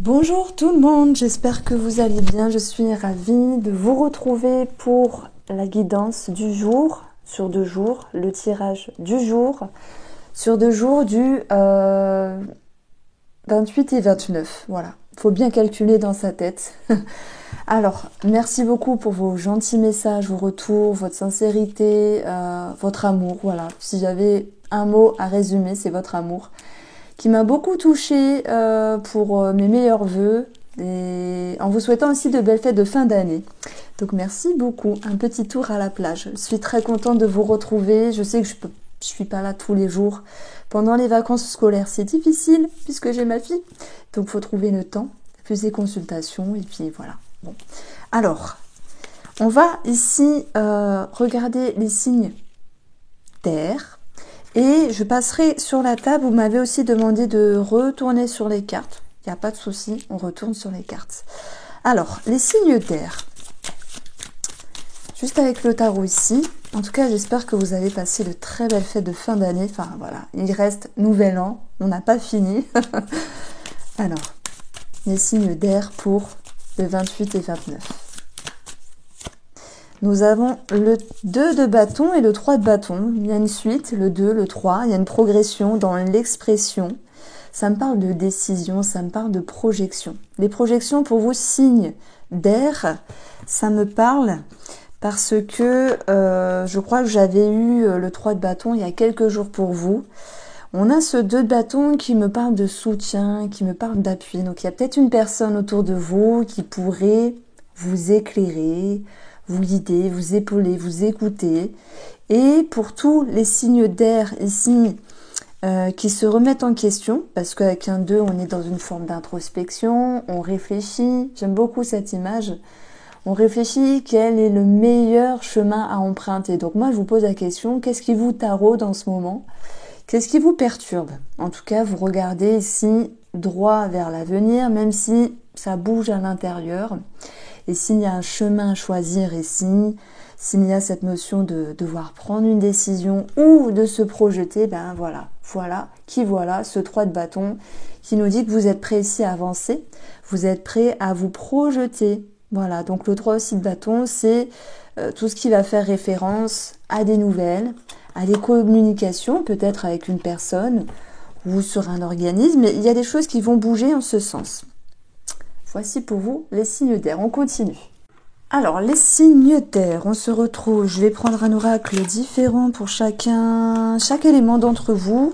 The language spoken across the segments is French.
Bonjour tout le monde, j'espère que vous allez bien. Je suis ravie de vous retrouver pour la guidance du jour, sur 2 jours, le tirage du jour, sur 2 jours du 28 et 29. Voilà, il faut bien calculer dans sa tête. Alors, merci beaucoup pour vos gentils messages, vos retours, votre sincérité, votre amour. Voilà, si j'avais un mot à résumer, c'est votre amour, qui m'a beaucoup touchée pour mes meilleurs vœux et en vous souhaitant aussi de belles fêtes de fin d'année. Donc merci beaucoup. Un petit tour à la plage. Je suis très contente de vous retrouver. Je sais que je suis pas là tous les jours. Pendant les vacances scolaires, c'est difficile puisque j'ai ma fille. Donc faut trouver le temps, plus des consultations et puis voilà. Bon. Alors, on va ici regarder les signes d'air. Et je passerai sur la table. Vous m'avez aussi demandé de retourner sur les cartes. Il n'y a pas de souci, on retourne sur les cartes. Alors, les signes d'air. Juste avec le tarot ici. En tout cas, j'espère que vous avez passé de très belles fêtes de fin d'année. Enfin, voilà, il reste nouvel an. On n'a pas fini. Alors, les signes d'air pour le 28 et 29. Nous avons le 2 de bâton et le 3 de bâton. Il y a une suite, le 2, le 3. Il y a une progression dans l'expression. Ça me parle de décision, ça me parle de projection. Les projections pour vous, signes d'air, ça me parle parce que je crois que j'avais eu le 3 de bâton il y a quelques jours pour vous. On a ce 2 de bâton qui me parle de soutien, qui me parle d'appui. Donc il y a peut-être une personne autour de vous qui pourrait vous éclairer, vous guider, vous épauler, vous écouter. Et pour tous les signes d'air ici qui se remettent en question, parce qu'avec un 2, on est dans une forme d'introspection, on réfléchit, j'aime beaucoup cette image, on réfléchit quel est le meilleur chemin à emprunter. Donc moi, je vous pose la question, qu'est-ce qui vous taraude en ce moment? Qu'est-ce qui vous perturbe? En tout cas, vous regardez ici droit vers l'avenir, même si ça bouge à l'intérieur. Et s'il y a un chemin à choisir ici, s'il y a cette notion de devoir prendre une décision ou de se projeter, ben voilà, voilà ce 3 de bâton qui nous dit que vous êtes prêt ici à avancer, vous êtes prêt à vous projeter. Voilà, donc le 3 aussi de bâton, c'est tout ce qui va faire référence à des nouvelles, à des communications, peut-être avec une personne ou sur un organisme, mais il y a des choses qui vont bouger en ce sens. Voici pour vous les signes d'air. On continue. Alors, les signes d'air, on se retrouve. Je vais prendre un oracle différent pour chaque élément d'entre vous.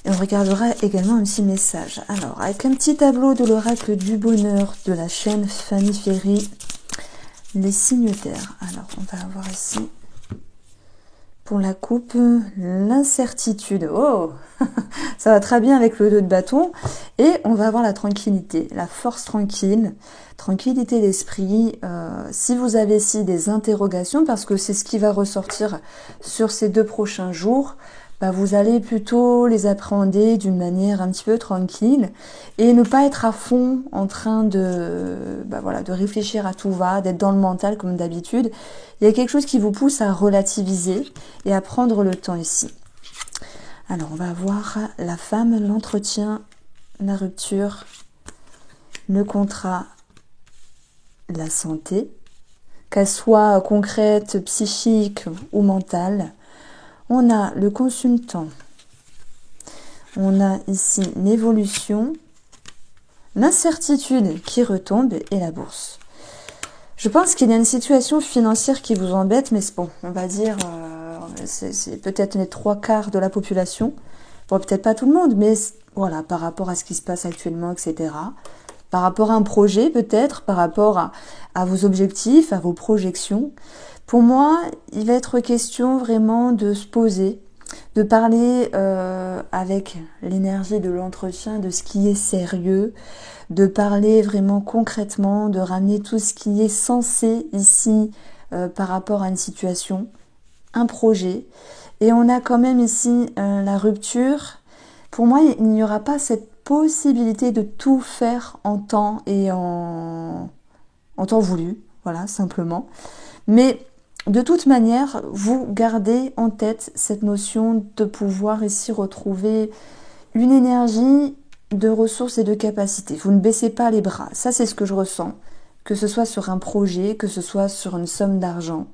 Et on regardera également un petit message. Alors, avec un petit tableau de l'oracle du bonheur de la chaîne Fanny Ferry, les signes d'air. Alors, on va avoir ici, pour la coupe, l'incertitude. Oh, ça va très bien avec le 2 de bâton. Et on va avoir la tranquillité, la force tranquille, tranquillité d'esprit. Si vous avez ici des interrogations, parce que c'est ce qui va ressortir sur ces 2 prochains jours, bah vous allez plutôt les appréhender d'une manière un petit peu tranquille et ne pas être à fond en train de, de réfléchir à tout va, d'être dans le mental comme d'habitude. Il y a quelque chose qui vous pousse à relativiser et à prendre le temps ici. Alors, on va voir la femme, l'entretien, la rupture, le contrat, la santé, qu'elle soit concrète, psychique ou mentale. On a le consultant, on a ici l'évolution, l'incertitude qui retombe et la bourse. Je pense qu'il y a une situation financière qui vous embête, mais c'est bon, on va dire, c'est peut-être les 3/4 de la population. Bon, peut-être pas tout le monde, mais voilà, par rapport à ce qui se passe actuellement, etc. Par rapport à un projet, peut-être, par rapport à vos objectifs, à vos projections. Pour moi, il va être question vraiment de se poser, de parler avec l'énergie de l'entretien, de ce qui est sérieux, de parler vraiment concrètement, de ramener tout ce qui est censé ici par rapport à une situation, un projet. Et on a quand même ici la rupture. Pour moi, il n'y aura pas cette possibilité de tout faire en temps et en temps voulu, voilà, simplement. Mais de toute manière, vous gardez en tête cette notion de pouvoir ici retrouver une énergie de ressources et de capacités. Vous ne baissez pas les bras. Ça, c'est ce que je ressens. Que ce soit sur un projet, que ce soit sur une somme d'argent.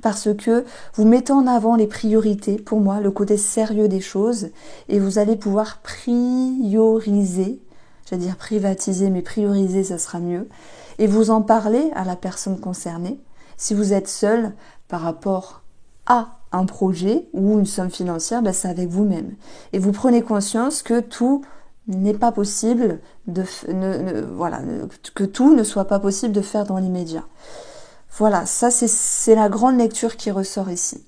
Parce que vous mettez en avant les priorités, pour moi, le côté sérieux des choses, et vous allez pouvoir prioriser, j'allais dire privatiser, mais prioriser, ça sera mieux, et vous en parlez à la personne concernée. Si vous êtes seul par rapport à un projet ou une somme financière, ben c'est avec vous-même. Et vous prenez conscience que tout n'est pas possible que tout ne soit pas possible de faire dans l'immédiat. Voilà, ça c'est la grande lecture qui ressort ici.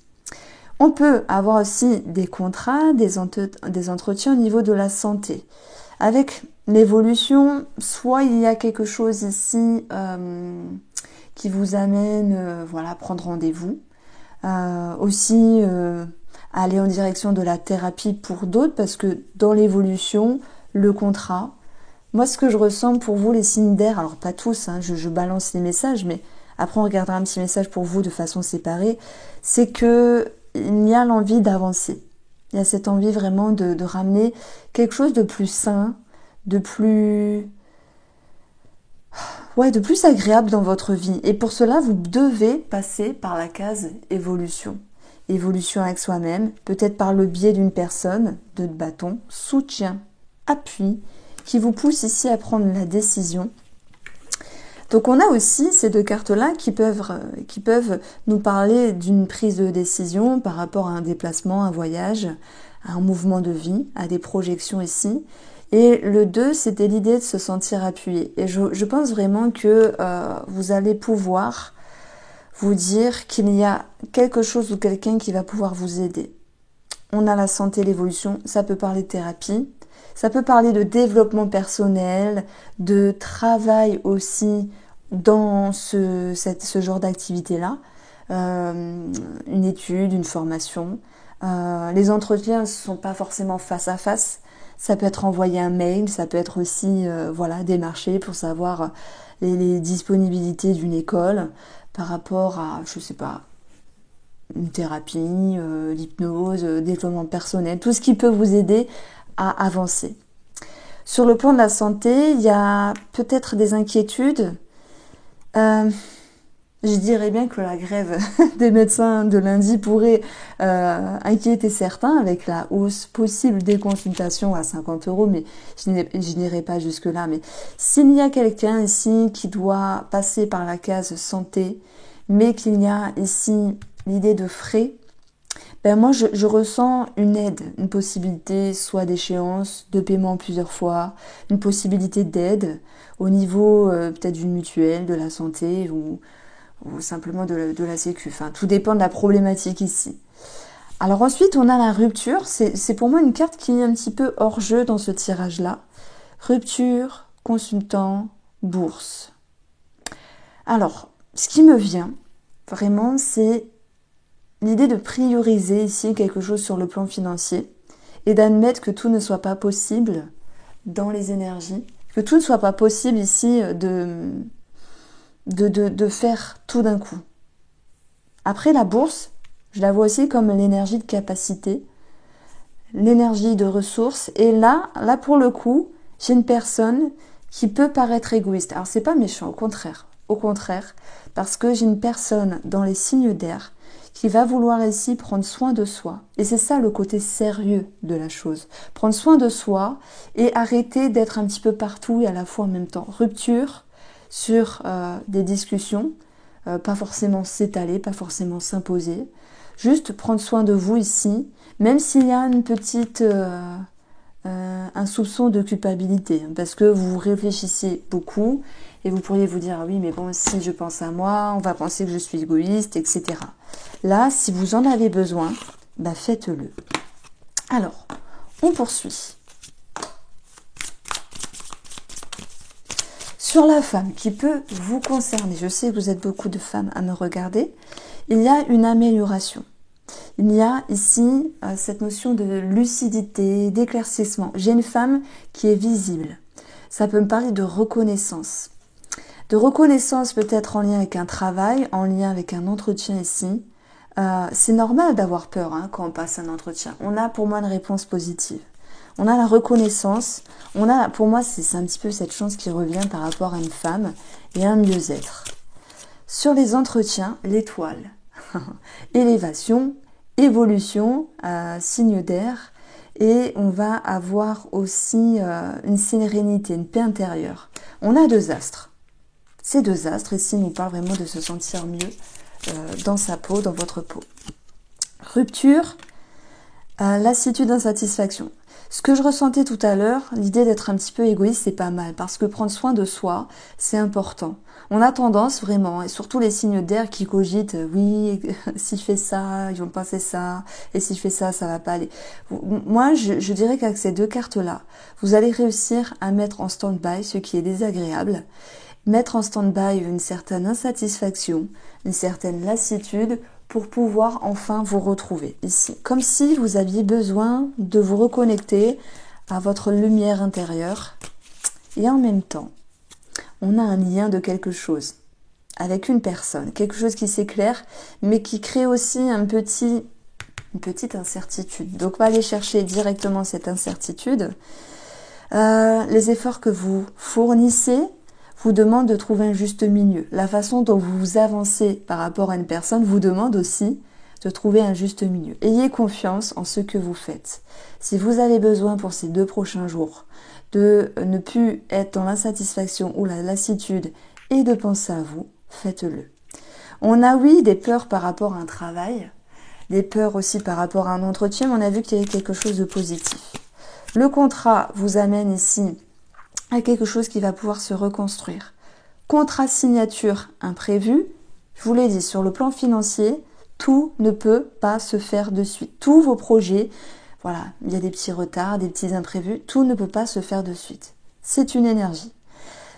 On peut avoir aussi des contrats, des entretiens au niveau de la santé. Avec l'évolution, soit il y a quelque chose ici qui vous amène à prendre rendez-vous. Aussi aller en direction de la thérapie pour d'autres, parce que dans l'évolution, le contrat, moi ce que je ressens pour vous les signes d'air, alors pas tous, hein, je balance les messages, mais après on regardera un petit message pour vous de façon séparée, c'est que il y a l'envie d'avancer. Il y a cette envie vraiment de ramener quelque chose de plus sain, de plus agréable dans votre vie. Et pour cela, vous devez passer par la case évolution. Évolution avec soi-même, peut-être par le biais d'une personne, de bâton, soutien, appui, qui vous pousse ici à prendre la décision. Donc on a aussi ces deux cartes-là qui peuvent nous parler d'une prise de décision par rapport à un déplacement, un voyage, à un mouvement de vie, à des projections ici. Et le 2, c'était l'idée de se sentir appuyé. Et je pense vraiment que vous allez pouvoir vous dire qu'il y a quelque chose ou quelqu'un qui va pouvoir vous aider. On a la santé, l'évolution, ça peut parler de thérapie, ça peut parler de développement personnel, de travail aussi dans ce genre d'activité-là, une étude, une formation. Les entretiens ne sont pas forcément face à face, ça peut être envoyer un mail, ça peut être aussi démarcher pour savoir les disponibilités d'une école par rapport à, je sais pas, une thérapie, l'hypnose, développement personnel, tout ce qui peut vous aider à avancer. Sur le plan de la santé, il y a peut-être des inquiétudes. Je dirais bien que la grève des médecins de lundi pourrait inquiéter certains avec la hausse possible des consultations à 50 €, mais je n'irai pas jusque-là. Mais s'il y a quelqu'un ici qui doit passer par la case santé, mais qu'il y a ici l'idée de frais, ben moi je ressens une aide, une possibilité soit d'échéance, de paiement plusieurs fois, une possibilité d'aide au niveau peut-être d'une mutuelle, de la santé ou simplement de la sécu. Enfin, tout dépend de la problématique ici. Alors ensuite, on a la rupture. C'est pour moi une carte qui est un petit peu hors jeu dans ce tirage-là. Rupture, consultant, bourse. Alors, ce qui me vient, vraiment, c'est l'idée de prioriser ici quelque chose sur le plan financier et d'admettre que tout ne soit pas possible dans les énergies, que tout ne soit pas possible ici de faire tout d'un coup. Après, la bourse, je la vois aussi comme l'énergie de capacité, l'énergie de ressources. Et là pour le coup, j'ai une personne qui peut paraître égoïste. Alors, c'est pas méchant, au contraire. Au contraire, parce que j'ai une personne dans les signes d'air qui va vouloir ici prendre soin de soi. Et c'est ça le côté sérieux de la chose. Prendre soin de soi et arrêter d'être un petit peu partout et à la fois en même temps. Rupture sur des discussions, pas forcément s'étaler, pas forcément s'imposer. Juste prendre soin de vous ici, même s'il y a une petite... un soupçon de culpabilité, parce que vous réfléchissez beaucoup et vous pourriez vous dire, ah oui, mais bon, si je pense à moi, on va penser que je suis égoïste, etc. Là, si vous en avez besoin, bah faites-le. Alors, on poursuit. Sur la femme qui peut vous concerner, je sais que vous êtes beaucoup de femmes à me regarder, il y a une amélioration. Il y a ici cette notion de lucidité, d'éclaircissement. J'ai une femme qui est visible. Ça peut me parler de reconnaissance. De reconnaissance peut-être en lien avec un travail, en lien avec un entretien ici. C'est normal d'avoir peur quand on passe un entretien. On a pour moi une réponse positive. On a la reconnaissance. On a, pour moi, c'est un petit peu cette chance qui revient par rapport à une femme et un mieux-être. Sur les entretiens, l'étoile. Élévation, évolution, signe d'air. Et on va avoir aussi une sérénité, une paix intérieure. On a 2 astres. Ces 2 astres ici nous parlent vraiment de se sentir mieux dans sa peau, dans votre peau. Rupture, lassitude, insatisfaction. Ce que je ressentais tout à l'heure, l'idée d'être un petit peu égoïste, c'est pas mal. Parce que prendre soin de soi, c'est important. On a tendance vraiment, et surtout les signes d'air qui cogitent, oui, si je fais ça, ils vont penser ça, et si je fais ça, ça va pas aller. Moi, je dirais qu'avec ces 2 cartes-là, vous allez réussir à mettre en stand-by ce qui est désagréable, mettre en stand-by une certaine insatisfaction, une certaine lassitude, pour pouvoir enfin vous retrouver ici. Comme si vous aviez besoin de vous reconnecter à votre lumière intérieure. Et en même temps, on a un lien de quelque chose avec une personne. Quelque chose qui s'éclaire, mais qui crée aussi une petite incertitude. Donc, on va aller chercher directement cette incertitude. Les efforts que vous fournissez vous demande de trouver un juste milieu. La façon dont vous avancez par rapport à une personne vous demande aussi de trouver un juste milieu. Ayez confiance en ce que vous faites. Si vous avez besoin pour ces 2 prochains jours de ne plus être dans l'insatisfaction ou la lassitude et de penser à vous, faites-le. On a oui des peurs par rapport à un travail, des peurs aussi par rapport à un entretien, mais on a vu qu'il y avait quelque chose de positif. Le contrat vous amène ici à quelque chose qui va pouvoir se reconstruire. Contrat signature imprévu, je vous l'ai dit, sur le plan financier, tout ne peut pas se faire de suite. Tous vos projets, voilà, il y a des petits retards, des petits imprévus, tout ne peut pas se faire de suite. C'est une énergie.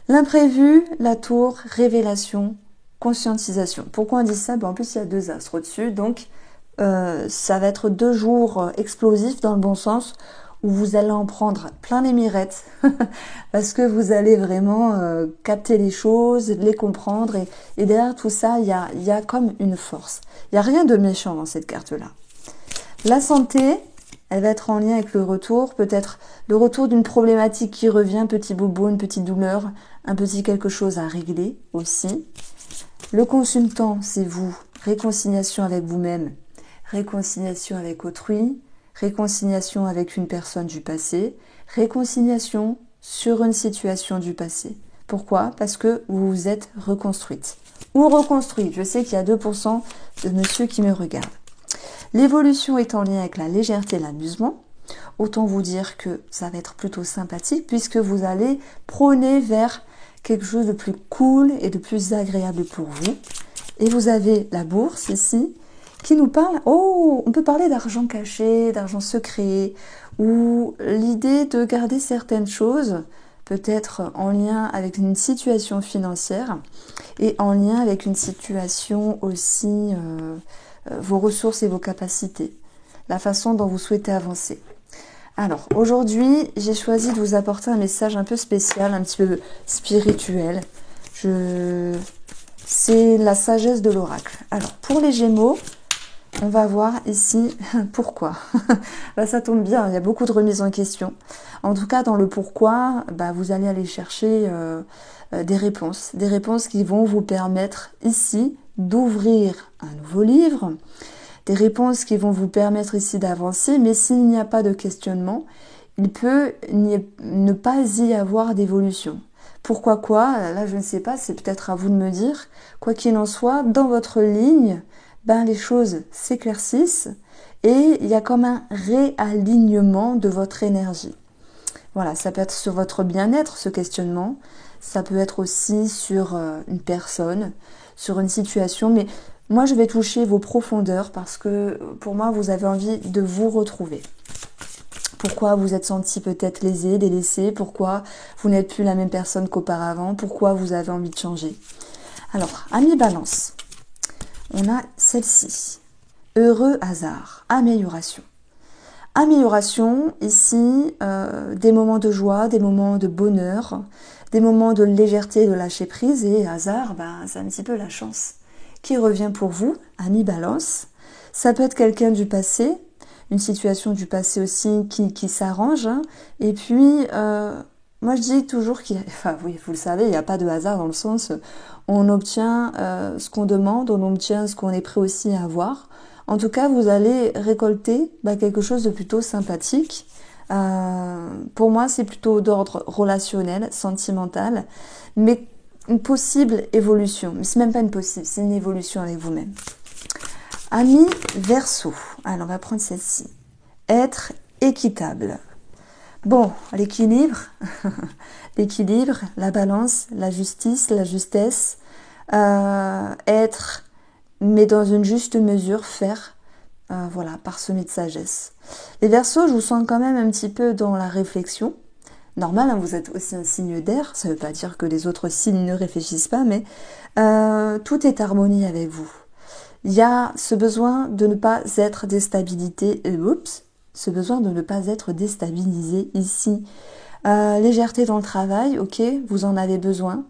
L'imprévu, la tour, révélation, conscientisation. Pourquoi on dit ça? En plus, il y a 2 astres au-dessus, donc ça va être 2 jours explosifs dans le bon sens, où vous allez en prendre plein les mirettes, parce que vous allez vraiment capter les choses, les comprendre, et derrière tout ça, il y a comme une force. Il n'y a rien de méchant dans cette carte-là. La santé, elle va être en lien avec le retour, peut-être le retour d'une problématique qui revient, petit bobo, une petite douleur, un petit quelque chose à régler aussi. Le consultant, c'est vous, réconciliation avec vous-même, réconciliation avec autrui, réconciliation avec une personne du passé, réconciliation sur une situation du passé. Pourquoi? Parce que vous vous êtes reconstruite. Ou reconstruite. Je sais qu'il y a 2% de monsieur qui me regardent. L'évolution est en lien avec la légèreté et l'amusement. Autant vous dire que ça va être plutôt sympathique puisque vous allez prôner vers quelque chose de plus cool et de plus agréable pour vous. Et vous avez la bourse ici, qui nous parle, oh, on peut parler d'argent caché, d'argent secret, ou l'idée de garder certaines choses, peut-être en lien avec une situation financière, et en lien avec une situation aussi, vos ressources et vos capacités, la façon dont vous souhaitez avancer. Alors, aujourd'hui, j'ai choisi de vous apporter un message un peu spécial, un petit peu spirituel. C'est la sagesse de l'oracle. Alors, pour les Gémeaux, on va voir ici pourquoi. Ça tombe bien, il y a beaucoup de remises en question. En tout cas, dans le pourquoi, vous allez aller chercher des réponses qui vont vous permettre ici d'ouvrir un nouveau livre, des réponses qui vont vous permettre ici d'avancer, mais s'il n'y a pas de questionnement, il peut ne pas y avoir d'évolution. Pourquoi quoi? Là, je ne sais pas, c'est peut-être à vous de me dire. Quoi qu'il en soit, dans votre ligne, les choses s'éclaircissent et il y a comme un réalignement de votre énergie. Voilà, ça peut être sur votre bien-être, ce questionnement. Ça peut être aussi sur une personne, sur une situation. Mais moi, je vais toucher vos profondeurs parce que pour moi, vous avez envie de vous retrouver. Pourquoi vous êtes senti peut-être lésé, délaissé? Pourquoi vous n'êtes plus la même personne qu'auparavant? Pourquoi vous avez envie de changer? Alors, amis Balance, on a celle-ci. Heureux hasard, amélioration. Amélioration, ici, des moments de joie, des moments de bonheur, des moments de légèreté, de lâcher prise. Et hasard, c'est un petit peu la chance qui revient pour vous, amis Balance. Ça peut être quelqu'un du passé, une situation du passé aussi qui s'arrange. Hein. Et puis, moi je dis toujours enfin oui, vous le savez, il n'y a pas de hasard dans le sens, on obtient ce qu'on demande, on obtient ce qu'on est prêt aussi à avoir. En tout cas, vous allez récolter quelque chose de plutôt sympathique. Pour moi, c'est plutôt d'ordre relationnel, sentimental, mais une possible évolution. Mais c'est même pas une possible, c'est une évolution avec vous-même. Ami Verseau. Alors, on va prendre celle-ci. Être équitable. Bon, l'équilibre, l'équilibre, la balance, la justice, la justesse, être, mais dans une juste mesure, faire, voilà, parsemé de sagesse. Les Verseaux, je vous sens quand même un petit peu dans la réflexion. Normal, hein, vous êtes aussi un signe d'air, ça ne veut pas dire que les autres signes ne réfléchissent pas, mais tout est harmonie avec vous. Il y a ce besoin de ne pas être déstabilisé, ce besoin de ne pas être déstabilisé ici. Légèreté dans le travail, ok, vous en avez besoin.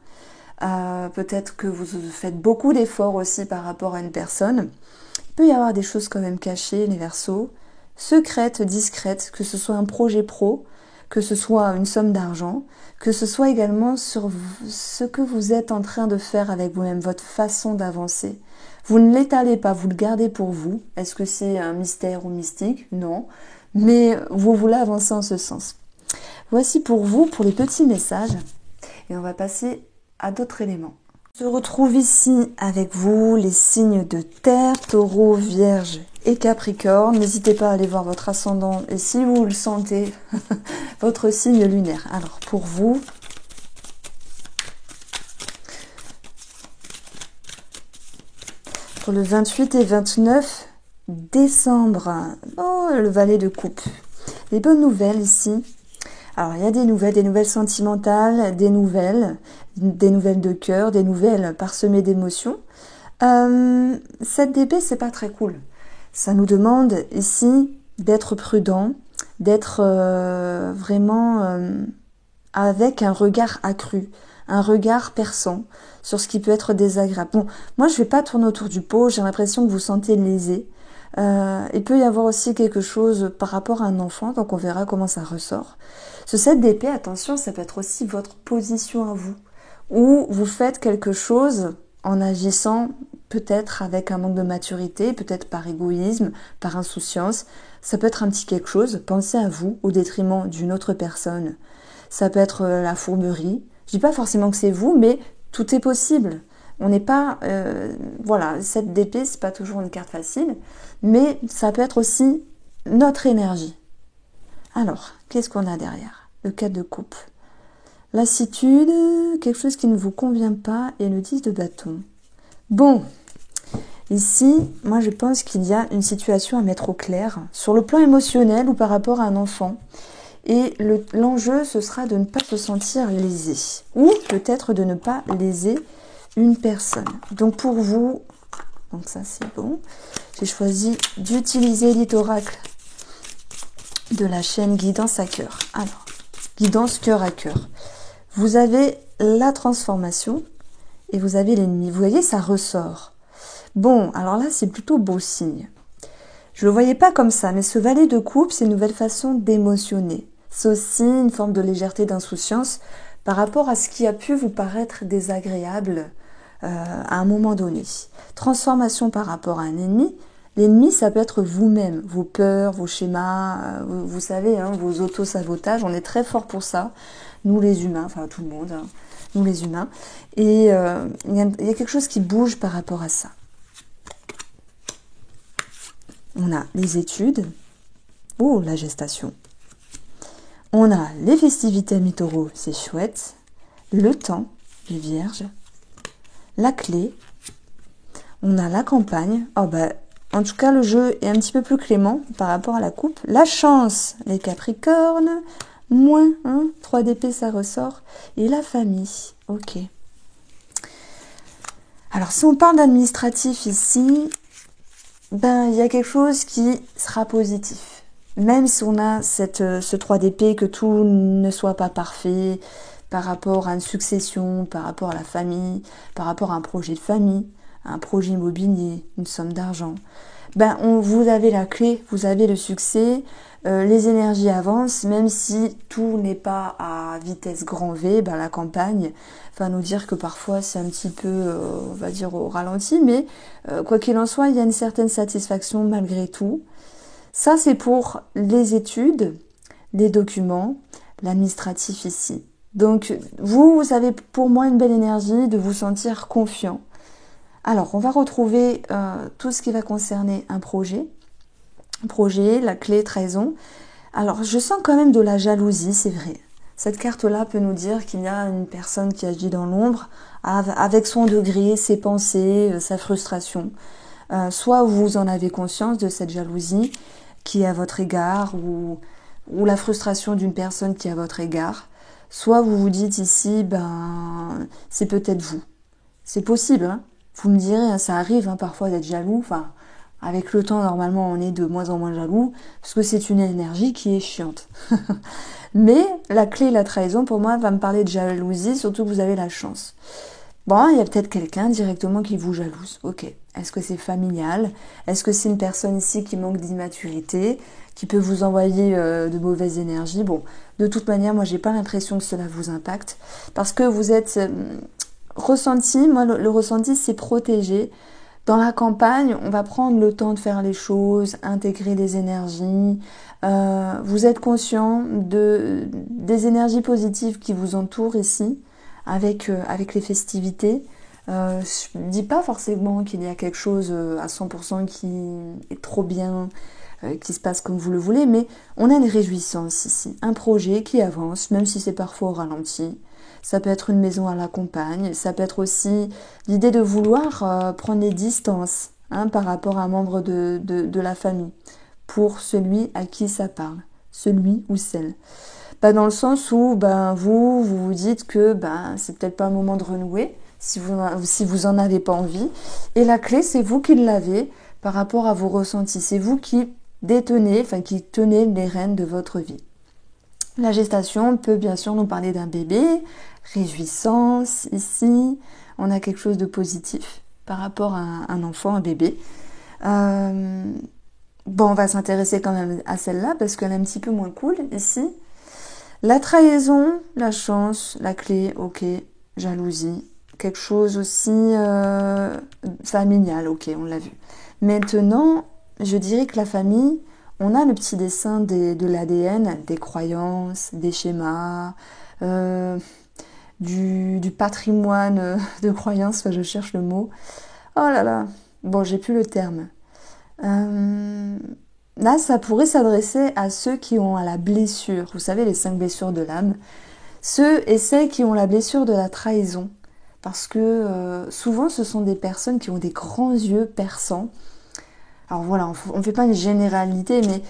Peut-être que vous faites beaucoup d'efforts aussi par rapport à une personne. Il peut y avoir des choses quand même cachées, les Verseaux, secrètes, discrètes, que ce soit un projet pro, que ce soit une somme d'argent, que ce soit également sur ce que vous êtes en train de faire avec vous-même, votre façon d'avancer. Vous ne l'étalez pas, vous le gardez pour vous. Est-ce que c'est un mystère ou mystique? Non. Mais vous voulez avancer en ce sens. Voici pour vous, pour les petits messages. Et on va passer à d'autres éléments. Je retrouve ici avec vous les signes de terre, taureau, vierge et capricorne. N'hésitez pas à aller voir votre ascendant et si vous le sentez, votre signe lunaire. Alors pour vous, pour le 28 et 29 décembre, oh, le valet de coupe. Les bonnes nouvelles ici. Alors, il y a des nouvelles sentimentales, des nouvelles de cœur, des nouvelles parsemées d'émotions. Cette d'épée, c'est pas très cool. Ça nous demande ici d'être prudent, d'être vraiment avec un regard accru, un regard perçant sur ce qui peut être désagréable. Bon, moi, je vais pas tourner autour du pot, j'ai l'impression que vous sentez lésé. Il peut y avoir aussi quelque chose par rapport à un enfant, donc on verra comment ça ressort. Ce 7 d'épée, attention, ça peut être aussi votre position à vous, où vous faites quelque chose en agissant peut-être avec un manque de maturité, peut-être par égoïsme, par insouciance. Ça peut être un petit quelque chose, pensez à vous au détriment d'une autre personne. Ça peut être la fourberie. Je dis pas forcément que c'est vous, mais tout est possible. On n'est pas... voilà, 7 d'épée, c'est pas toujours une carte facile, mais ça peut être aussi notre énergie. Alors, qu'est-ce qu'on a derrière? Le 4 de coupe. Lassitude, quelque chose qui ne vous convient pas, et le 10 de bâton. Bon, ici, moi je pense qu'il y a une situation à mettre au clair, sur le plan émotionnel ou par rapport à un enfant. Et l'enjeu, ce sera de ne pas se sentir lésé, ou peut-être de ne pas léser une personne. Donc pour vous, donc ça c'est bon, j'ai choisi d'utiliser l'oracle de la chaîne Guidance à cœur. Alors, Guidance cœur à cœur. Vous avez la transformation et vous avez l'ennemi. Vous voyez, ça ressort. Bon, alors là, c'est plutôt beau signe. Je le voyais pas comme ça, mais ce valet de coupe, c'est une nouvelle façon d'émotionner. C'est aussi une forme de légèreté, d'insouciance par rapport à ce qui a pu vous paraître désagréable à un moment donné. Transformation par rapport à un ennemi. L'ennemi, ça peut être vous-même, vos peurs, vos schémas, vous savez, hein, vos auto-sabotages. On est très fort pour ça, nous les humains, enfin tout le monde, hein, nous les humains. Et il y a quelque chose qui bouge par rapport à ça. On a les études, oh la gestation. On a les festivités à mi-taureau, c'est chouette. Le temps, les vierges. La clé. On a la campagne. Oh bah, en tout cas, le jeu est un petit peu plus clément par rapport à la coupe. La chance, les capricornes. Moins, hein, 3 d'épée, ça ressort. Et la famille, ok. Alors, si on parle d'administratif ici, ben, il y a quelque chose qui sera positif. Même si on a ce 3 d'épée, que tout ne soit pas parfait, par rapport à une succession, par rapport à la famille, par rapport à un projet de famille, un projet immobilier, une somme d'argent, vous avez la clé, vous avez le succès, les énergies avancent, même si tout n'est pas à vitesse grand V, la campagne va nous dire que parfois c'est un petit peu, on va dire, au ralenti, mais quoi qu'il en soit, il y a une certaine satisfaction malgré tout. Ça, c'est pour les études, les documents, l'administratif ici. Donc, vous avez pour moi une belle énergie de vous sentir confiant. Alors, on va retrouver tout ce qui va concerner un projet, la clé, trahison. Alors, je sens quand même de la jalousie, c'est vrai. Cette carte-là peut nous dire qu'il y a une personne qui agit dans l'ombre, avec son degré, ses pensées, sa frustration. Soit vous en avez conscience de cette jalousie qui est à votre égard, ou la frustration d'une personne qui est à votre égard. Soit vous vous dites ici, c'est peut-être vous. C'est possible, hein. Vous me direz, hein, ça arrive parfois d'être jaloux. Enfin, avec le temps, normalement, on est de moins en moins jaloux, parce que c'est une énergie qui est chiante. Mais la clé, la trahison, pour moi, va me parler de jalousie, surtout que vous avez la chance. Bon, il y a peut-être quelqu'un directement qui vous jalouse. Ok. Est-ce que c'est familial? Est-ce que c'est une personne ici qui manque d'immaturité, qui peut vous envoyer de mauvaises énergies? Bon, de toute manière, moi, j'ai pas l'impression que cela vous impacte, parce que vous êtes ressenti. Moi, le ressenti, c'est protégé. Dans la campagne, on va prendre le temps de faire les choses, intégrer les énergies. Vous êtes conscient des énergies positives qui vous entourent ici, avec les festivités. Je ne dis pas forcément qu'il y a quelque chose à 100% qui est trop bien, qui se passe comme vous le voulez, mais on a une réjouissance ici. Un projet qui avance, même si c'est parfois au ralenti. Ça peut être une maison à la campagne, ça peut être aussi l'idée de vouloir prendre des distances par rapport à un membre de la famille, pour celui à qui ça parle, celui ou celle. Dans le sens où vous dites que c'est peut-être pas un moment de renouer, si vous en avez pas envie. Et la clé, c'est vous qui l'avez par rapport à vos ressentis. C'est vous qui qui tenez les rênes de votre vie. La gestation peut bien sûr nous parler d'un bébé, réjouissance ici. On a quelque chose de positif par rapport à un enfant, un bébé. On va s'intéresser quand même à celle-là parce qu'elle est un petit peu moins cool ici. La trahison, la chance, la clé, ok, jalousie, quelque chose aussi familial, ok, on l'a vu. Maintenant, je dirais que la famille, on a le petit dessin de l'ADN, des croyances, des schémas, du patrimoine de croyances, je cherche le mot. Oh là là, bon, j'ai plus le terme. Là, ça pourrait s'adresser à ceux qui ont la blessure, vous savez, les 5 blessures de l'âme, ceux et celles qui ont la blessure de la trahison, parce que souvent ce sont des personnes qui ont des grands yeux perçants. Alors voilà, on ne fait pas une généralité, mais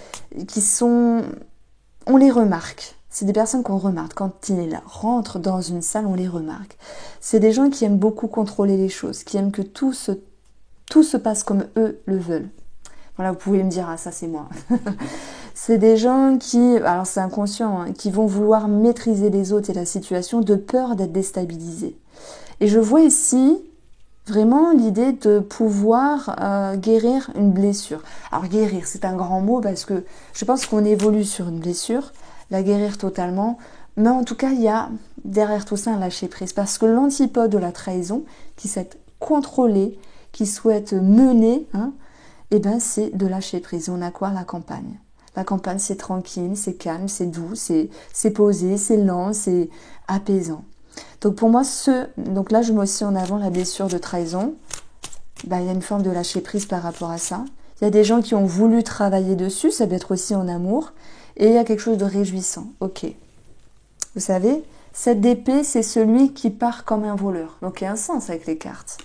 on les remarque. C'est des personnes qu'on remarque. Quand ils rentrent dans une salle, on les remarque. C'est des gens qui aiment beaucoup contrôler les choses, qui aiment que tout se passe comme eux le veulent. Voilà, vous pouvez me dire, ah ça c'est moi. C'est des gens qui, alors c'est inconscient, qui vont vouloir maîtriser les autres et la situation de peur d'être déstabilisés. Et je vois ici vraiment l'idée de pouvoir guérir une blessure. Alors guérir, c'est un grand mot parce que je pense qu'on évolue sur une blessure, la guérir totalement, mais en tout cas il y a derrière tout ça un lâcher prise, parce que l'antipode de la trahison, qui souhaite contrôler, qui souhaite mener, c'est de lâcher prise. On a quoi? La campagne. La campagne, c'est tranquille, c'est calme, c'est doux, c'est posé, c'est lent, c'est apaisant. Donc pour moi, donc là je mets aussi en avant la blessure de trahison. Il y a une forme de lâcher prise par rapport à ça. Il y a des gens qui ont voulu travailler dessus, ça peut être aussi en amour. Et il y a quelque chose de réjouissant. Ok. Vous savez, cette d'épée, c'est celui qui part comme un voleur. Donc il y a un sens avec les cartes.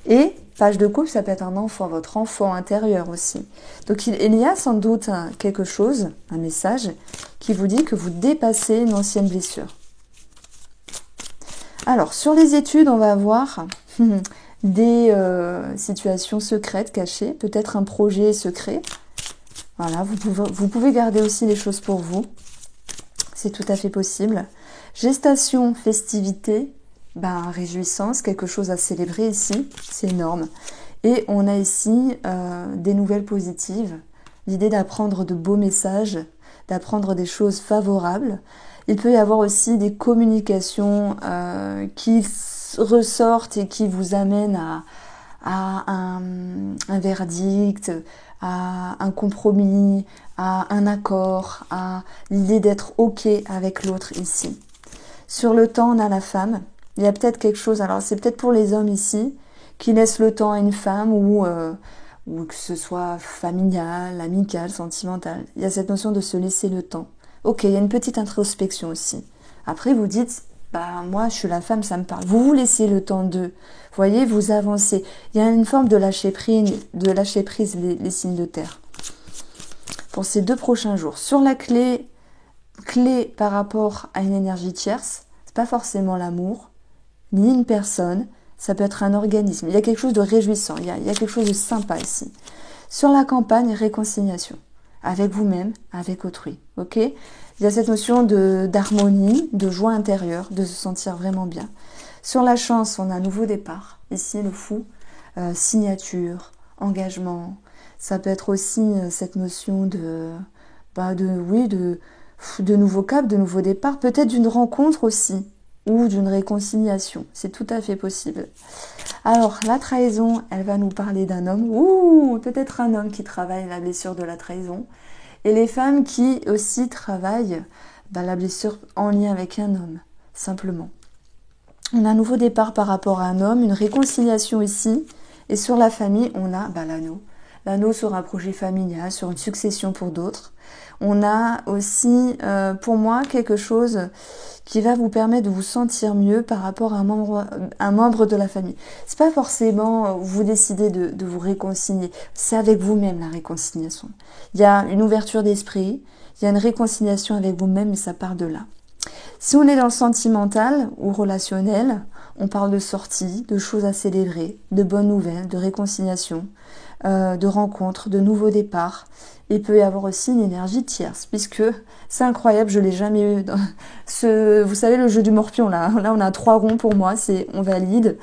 Et page de coupe, ça peut être un enfant, votre enfant intérieur aussi. Donc il y a sans doute quelque chose, un message, qui vous dit que vous dépassez une ancienne blessure. Alors, sur les études, on va avoir des situations secrètes, cachées, peut-être un projet secret. Voilà, vous pouvez garder aussi les choses pour vous. C'est tout à fait possible. Gestation, festivité, réjouissance, quelque chose à célébrer ici, c'est énorme. Et on a ici des nouvelles positives, l'idée d'apprendre de beaux messages, d'apprendre des choses favorables. Il peut y avoir aussi des communications qui ressortent et qui vous amènent à un verdict, à un compromis, à un accord, à l'idée d'être OK avec l'autre ici. Sur le temps, on a la femme. Il y a peut-être quelque chose, alors c'est peut-être pour les hommes ici, qui laissent le temps à une femme ou que ce soit familial, amical, sentimental. Il y a cette notion de se laisser le temps. Ok, il y a une petite introspection aussi. Après, vous dites, bah moi, je suis la femme, ça me parle. Vous vous laissez le temps d'eux. Vous voyez, vous avancez. Il y a une forme de lâcher prise, les signes de terre. Pour ces 2 prochains jours. Sur la clé par rapport à une énergie tierce, c'est pas forcément l'amour, ni une personne, ça peut être un organisme. Il y a quelque chose de réjouissant, il y a quelque chose de sympa ici. Sur la campagne, réconciliation. Avec vous-même, avec autrui. Ok ? Il y a cette notion d'harmonie, de joie intérieure, de se sentir vraiment bien. Sur la chance, on a un nouveau départ. Ici, le fou. Signature, engagement. Ça peut être aussi cette notion de nouveaux caps, de nouveaux départs. Peut-être d'une rencontre aussi. Ou d'une réconciliation. C'est tout à fait possible. Alors, la trahison, elle va nous parler d'un homme, ou peut-être un homme qui travaille la blessure de la trahison, et les femmes qui aussi travaillent la blessure en lien avec un homme, simplement. On a un nouveau départ par rapport à un homme, une réconciliation ici, et sur la famille, on a l'anneau. L'anneau sur un projet familial, sur une succession pour d'autres. On a aussi, pour moi, quelque chose qui va vous permettre de vous sentir mieux par rapport à un membre de la famille. C'est pas forcément vous décidez de vous réconcilier, c'est avec vous-même la réconciliation. Il y a une ouverture d'esprit, il y a une réconciliation avec vous-même et ça part de là. Si on est dans le sentimental ou relationnel, on parle de sorties, de choses à célébrer, de bonnes nouvelles, de réconciliation, de rencontres, de nouveaux départs. Il peut y avoir aussi une énergie tierce, puisque c'est incroyable, je l'ai jamais eu. Vous savez, le jeu du morpion, là on a 3 ronds pour moi, c'est on valide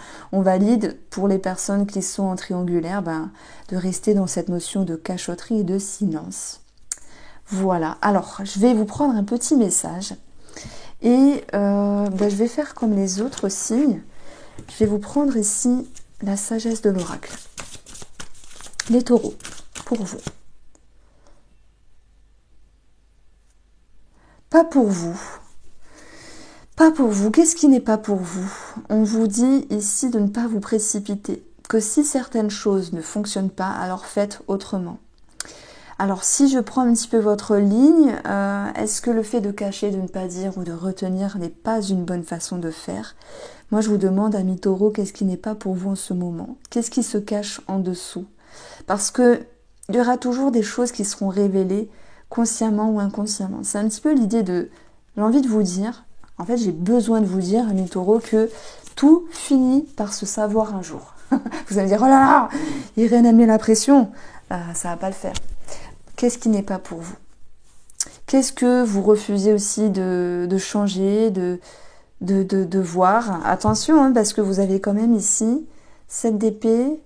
pour les personnes qui sont en triangulaire, de rester dans cette notion de cachotterie et de silence. Voilà, alors je vais vous prendre un petit message, et je vais faire comme les autres signes, je vais vous prendre ici la sagesse de l'oracle. Les taureaux, pour vous. Pas pour vous. Pas pour vous. Qu'est-ce qui n'est pas pour vous? On vous dit ici de ne pas vous précipiter. Que si certaines choses ne fonctionnent pas, alors faites autrement. Alors si je prends un petit peu votre ligne, est-ce que le fait de cacher, de ne pas dire ou de retenir n'est pas une bonne façon de faire? Moi je vous demande, amis taureaux, qu'est-ce qui n'est pas pour vous en ce moment? Qu'est-ce qui se cache en dessous? Parce que il y aura toujours des choses qui seront révélées consciemment ou inconsciemment. C'est un petit peu l'idée de... J'ai envie de vous dire, en fait j'ai besoin de vous dire, amis taureaux, que tout finit par se savoir un jour. Vous allez me dire, oh là là, Irène a mis la pression. Ça va pas le faire. Qu'est-ce qui n'est pas pour vous? Qu'est-ce que vous refusez aussi de changer, de voir? Attention, parce que vous avez quand même ici 7 d'épée,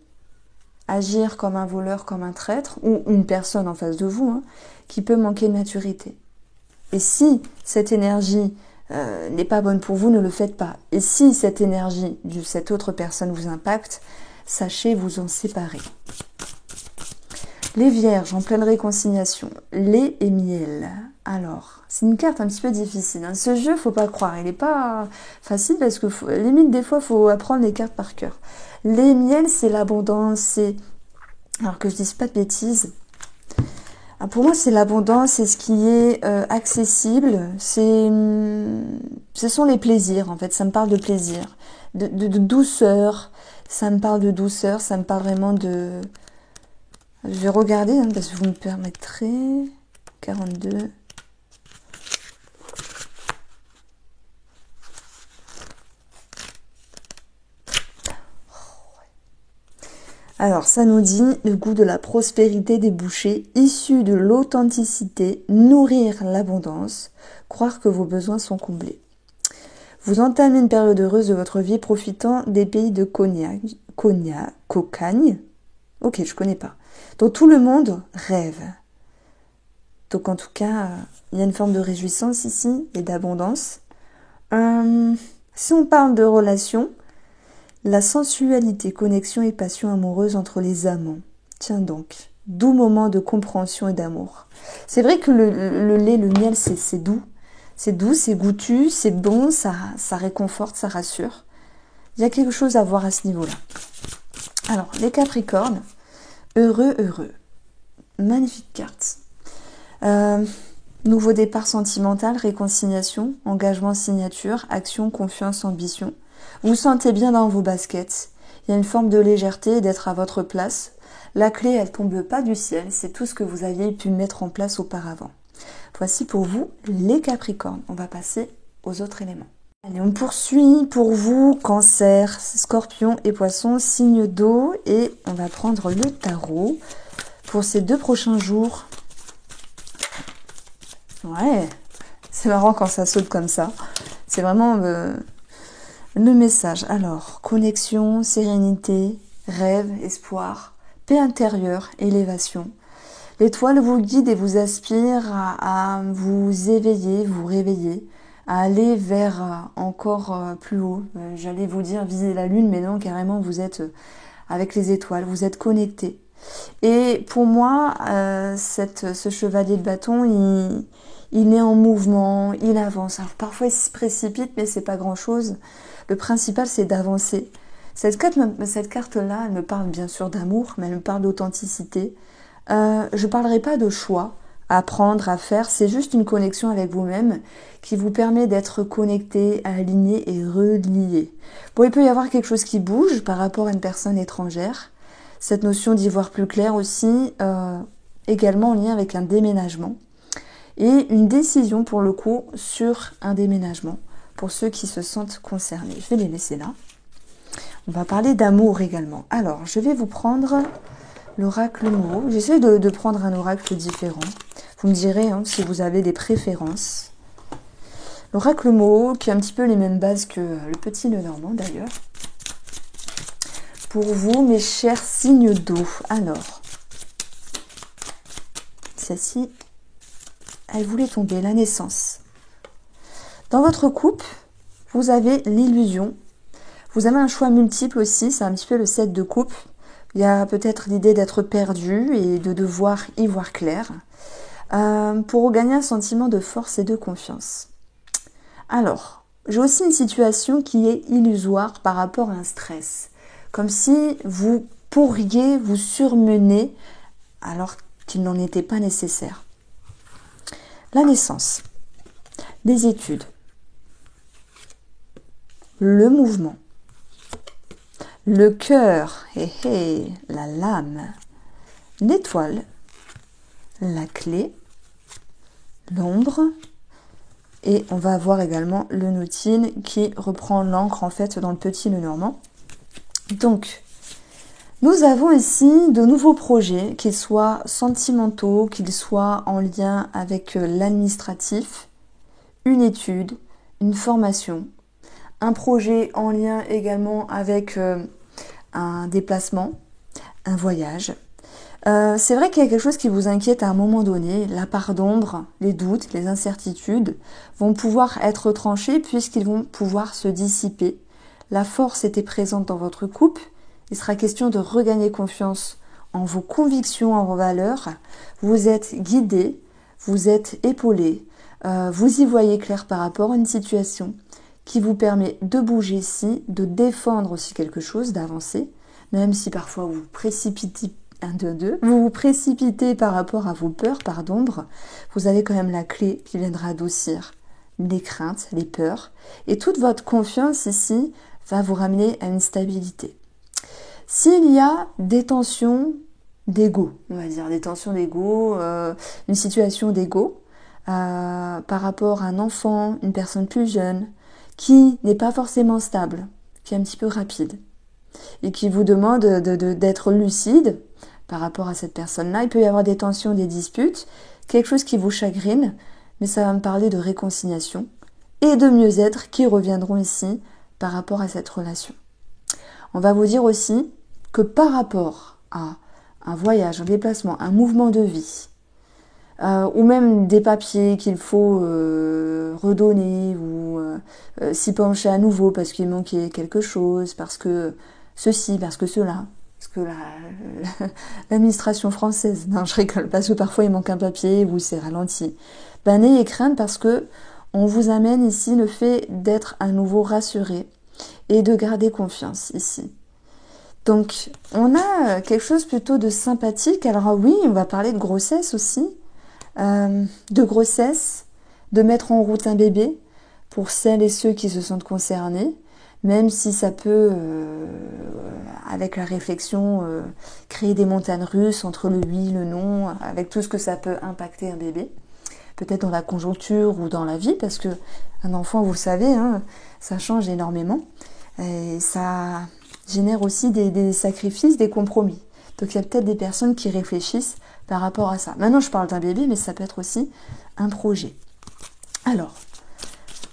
agir comme un voleur, comme un traître, ou une personne en face de vous, qui peut manquer de maturité. Et si cette énergie n'est pas bonne pour vous, ne le faites pas. Et si cette énergie de cette autre personne vous impacte, sachez vous en séparer. Les vierges en pleine réconciliation, lait et miel. Alors, c'est une carte un petit peu difficile. Ce jeu, faut pas croire, il n'est pas facile parce que limite des fois, faut apprendre les cartes par cœur. Lait et miel, c'est l'abondance, c'est... Alors que je dise pas de bêtises. Pour moi, c'est l'abondance, c'est ce qui est accessible, ce sont les plaisirs, en fait, ça me parle de plaisir, de douceur, ça me parle de douceur, ça me parle vraiment de... Je vais regarder, parce que vous me permettrez... 42... Alors, ça nous dit le goût de la prospérité des bouchées, issu de l'authenticité, nourrir l'abondance, croire que vos besoins sont comblés. Vous entamez une période heureuse de votre vie profitant des pays de Cocagne, Ok, je connais pas. Donc tout le monde rêve. Donc en tout cas, il y a une forme de réjouissance ici et d'abondance. Si on parle de relation, la sensualité, connexion et passion amoureuse entre les amants. Tiens donc, doux moment de compréhension et d'amour. C'est vrai que le lait, le miel, c'est doux. C'est doux, c'est goûtu, c'est bon, ça réconforte, ça rassure. Il y a quelque chose à voir à ce niveau-là. Alors, les Capricornes, heureux, heureux. Magnifique carte. Nouveau départ sentimental, réconciliation, engagement, signature, action, confiance, ambition. Vous vous sentez bien dans vos baskets. Il y a une forme de légèreté, d'être à votre place. La clé, elle tombe pas du ciel. C'est tout ce que vous aviez pu mettre en place auparavant. Voici pour vous les Capricornes. On va passer aux autres éléments. Allez, on poursuit pour vous, Cancer, Scorpion et Poisson, signe d'eau. Et on va prendre le tarot pour ces 2 prochains jours. Ouais, c'est marrant quand ça saute comme ça. C'est vraiment le message. Alors, connexion, sérénité, rêve, espoir, paix intérieure, élévation. L'étoile vous guide et vous aspire à vous éveiller, vous réveiller, à aller vers encore plus haut. J'allais vous dire viser la lune, mais non, carrément, vous êtes avec les étoiles, vous êtes connectés. Et pour moi, ce chevalier de bâton, il est en mouvement, il avance. Alors, parfois, il se précipite, mais c'est pas grand-chose. Le principal, c'est d'avancer. Cette carte-là, elle me parle bien sûr d'amour, mais elle me parle d'authenticité. Je parlerai pas de choix à prendre, à faire. C'est juste une connexion avec vous-même qui vous permet d'être connecté, aligné et relié. Bon, il peut y avoir quelque chose qui bouge par rapport à une personne étrangère. Cette notion d'y voir plus clair aussi, également en lien avec un déménagement. Et une décision pour le coup sur un déménagement, pour ceux qui se sentent concernés. Je vais les laisser là. On va parler d'amour également. Alors, je vais vous prendre l'oracle Moreau. J'essaie de prendre un oracle différent. Vous me direz si vous avez des préférences. L'oracle Moreau, qui a un petit peu les mêmes bases que le petit Lenormand d'ailleurs. Pour vous, mes chers signes d'eau. Alors, celle-ci, elle voulait tomber, la naissance. Dans votre couple, vous avez l'illusion. Vous avez un choix multiple aussi, c'est un petit peu le 7 de coupe. Il y a peut-être l'idée d'être perdu et de devoir y voir clair. Pour regagner un sentiment de force et de confiance. Alors, j'ai aussi une situation qui est illusoire par rapport à un stress. Comme si vous pourriez vous surmener alors qu'il n'en était pas nécessaire. La naissance, les études, le mouvement, le cœur, la lame, l'étoile, la clé, l'ombre, et on va avoir également le Nautile qui reprend l'encre en fait dans le petit Lenormand. Donc, nous avons ici de nouveaux projets, qu'ils soient sentimentaux, qu'ils soient en lien avec l'administratif, une étude, une formation, un projet en lien également avec un déplacement, un voyage. C'est vrai qu'il y a quelque chose qui vous inquiète à un moment donné, la part d'ombre, les doutes, les incertitudes vont pouvoir être tranchés puisqu'ils vont pouvoir se dissiper. La force était présente dans votre couple. Il sera question de regagner confiance en vos convictions, en vos valeurs. Vous êtes guidé, vous êtes épaulé, vous y voyez clair par rapport à une situation qui vous permet de bouger ici, de défendre aussi quelque chose, d'avancer, même si parfois vous vous précipitez par rapport à vos peurs, par d'ombre, vous avez quand même la clé qui viendra adoucir les craintes, les peurs, et toute votre confiance ici va vous ramener à une stabilité. S'il y a des tensions d'ego, on va dire des tensions d'ego, une situation d'ego par rapport à un enfant, une personne plus jeune, qui n'est pas forcément stable, qui est un petit peu rapide, et qui vous demande d'être lucide par rapport à cette personne-là. Il peut y avoir des tensions, des disputes, quelque chose qui vous chagrine, mais ça va me parler de réconciliation et de mieux-être qui reviendront ici par rapport à cette relation. On va vous dire aussi que par rapport à un voyage, un déplacement, un mouvement de vie, ou même des papiers qu'il faut redonner, ou s'y pencher à nouveau parce qu'il manquait quelque chose, parce que ceci, parce que cela. Parce que l'administration française, non je rigole, parce que parfois il manque un papier ou c'est ralenti. Ben n'ayez crainte parce que on vous amène ici le fait d'être à nouveau rassuré et de garder confiance ici. Donc on a quelque chose plutôt de sympathique. Alors oui, on va parler de grossesse aussi, de grossesse, de mettre en route un bébé pour celles et ceux qui se sentent concernés. Même si ça peut, avec la réflexion, créer des montagnes russes entre le oui, le non, avec tout ce que ça peut impacter un bébé. Peut-être dans la conjoncture ou dans la vie, parce que un enfant, vous savez, hein, ça change énormément. Et ça génère aussi des sacrifices, des compromis. Donc il y a peut-être des personnes qui réfléchissent par rapport à ça. Maintenant, je parle d'un bébé, mais ça peut être aussi un projet. Alors,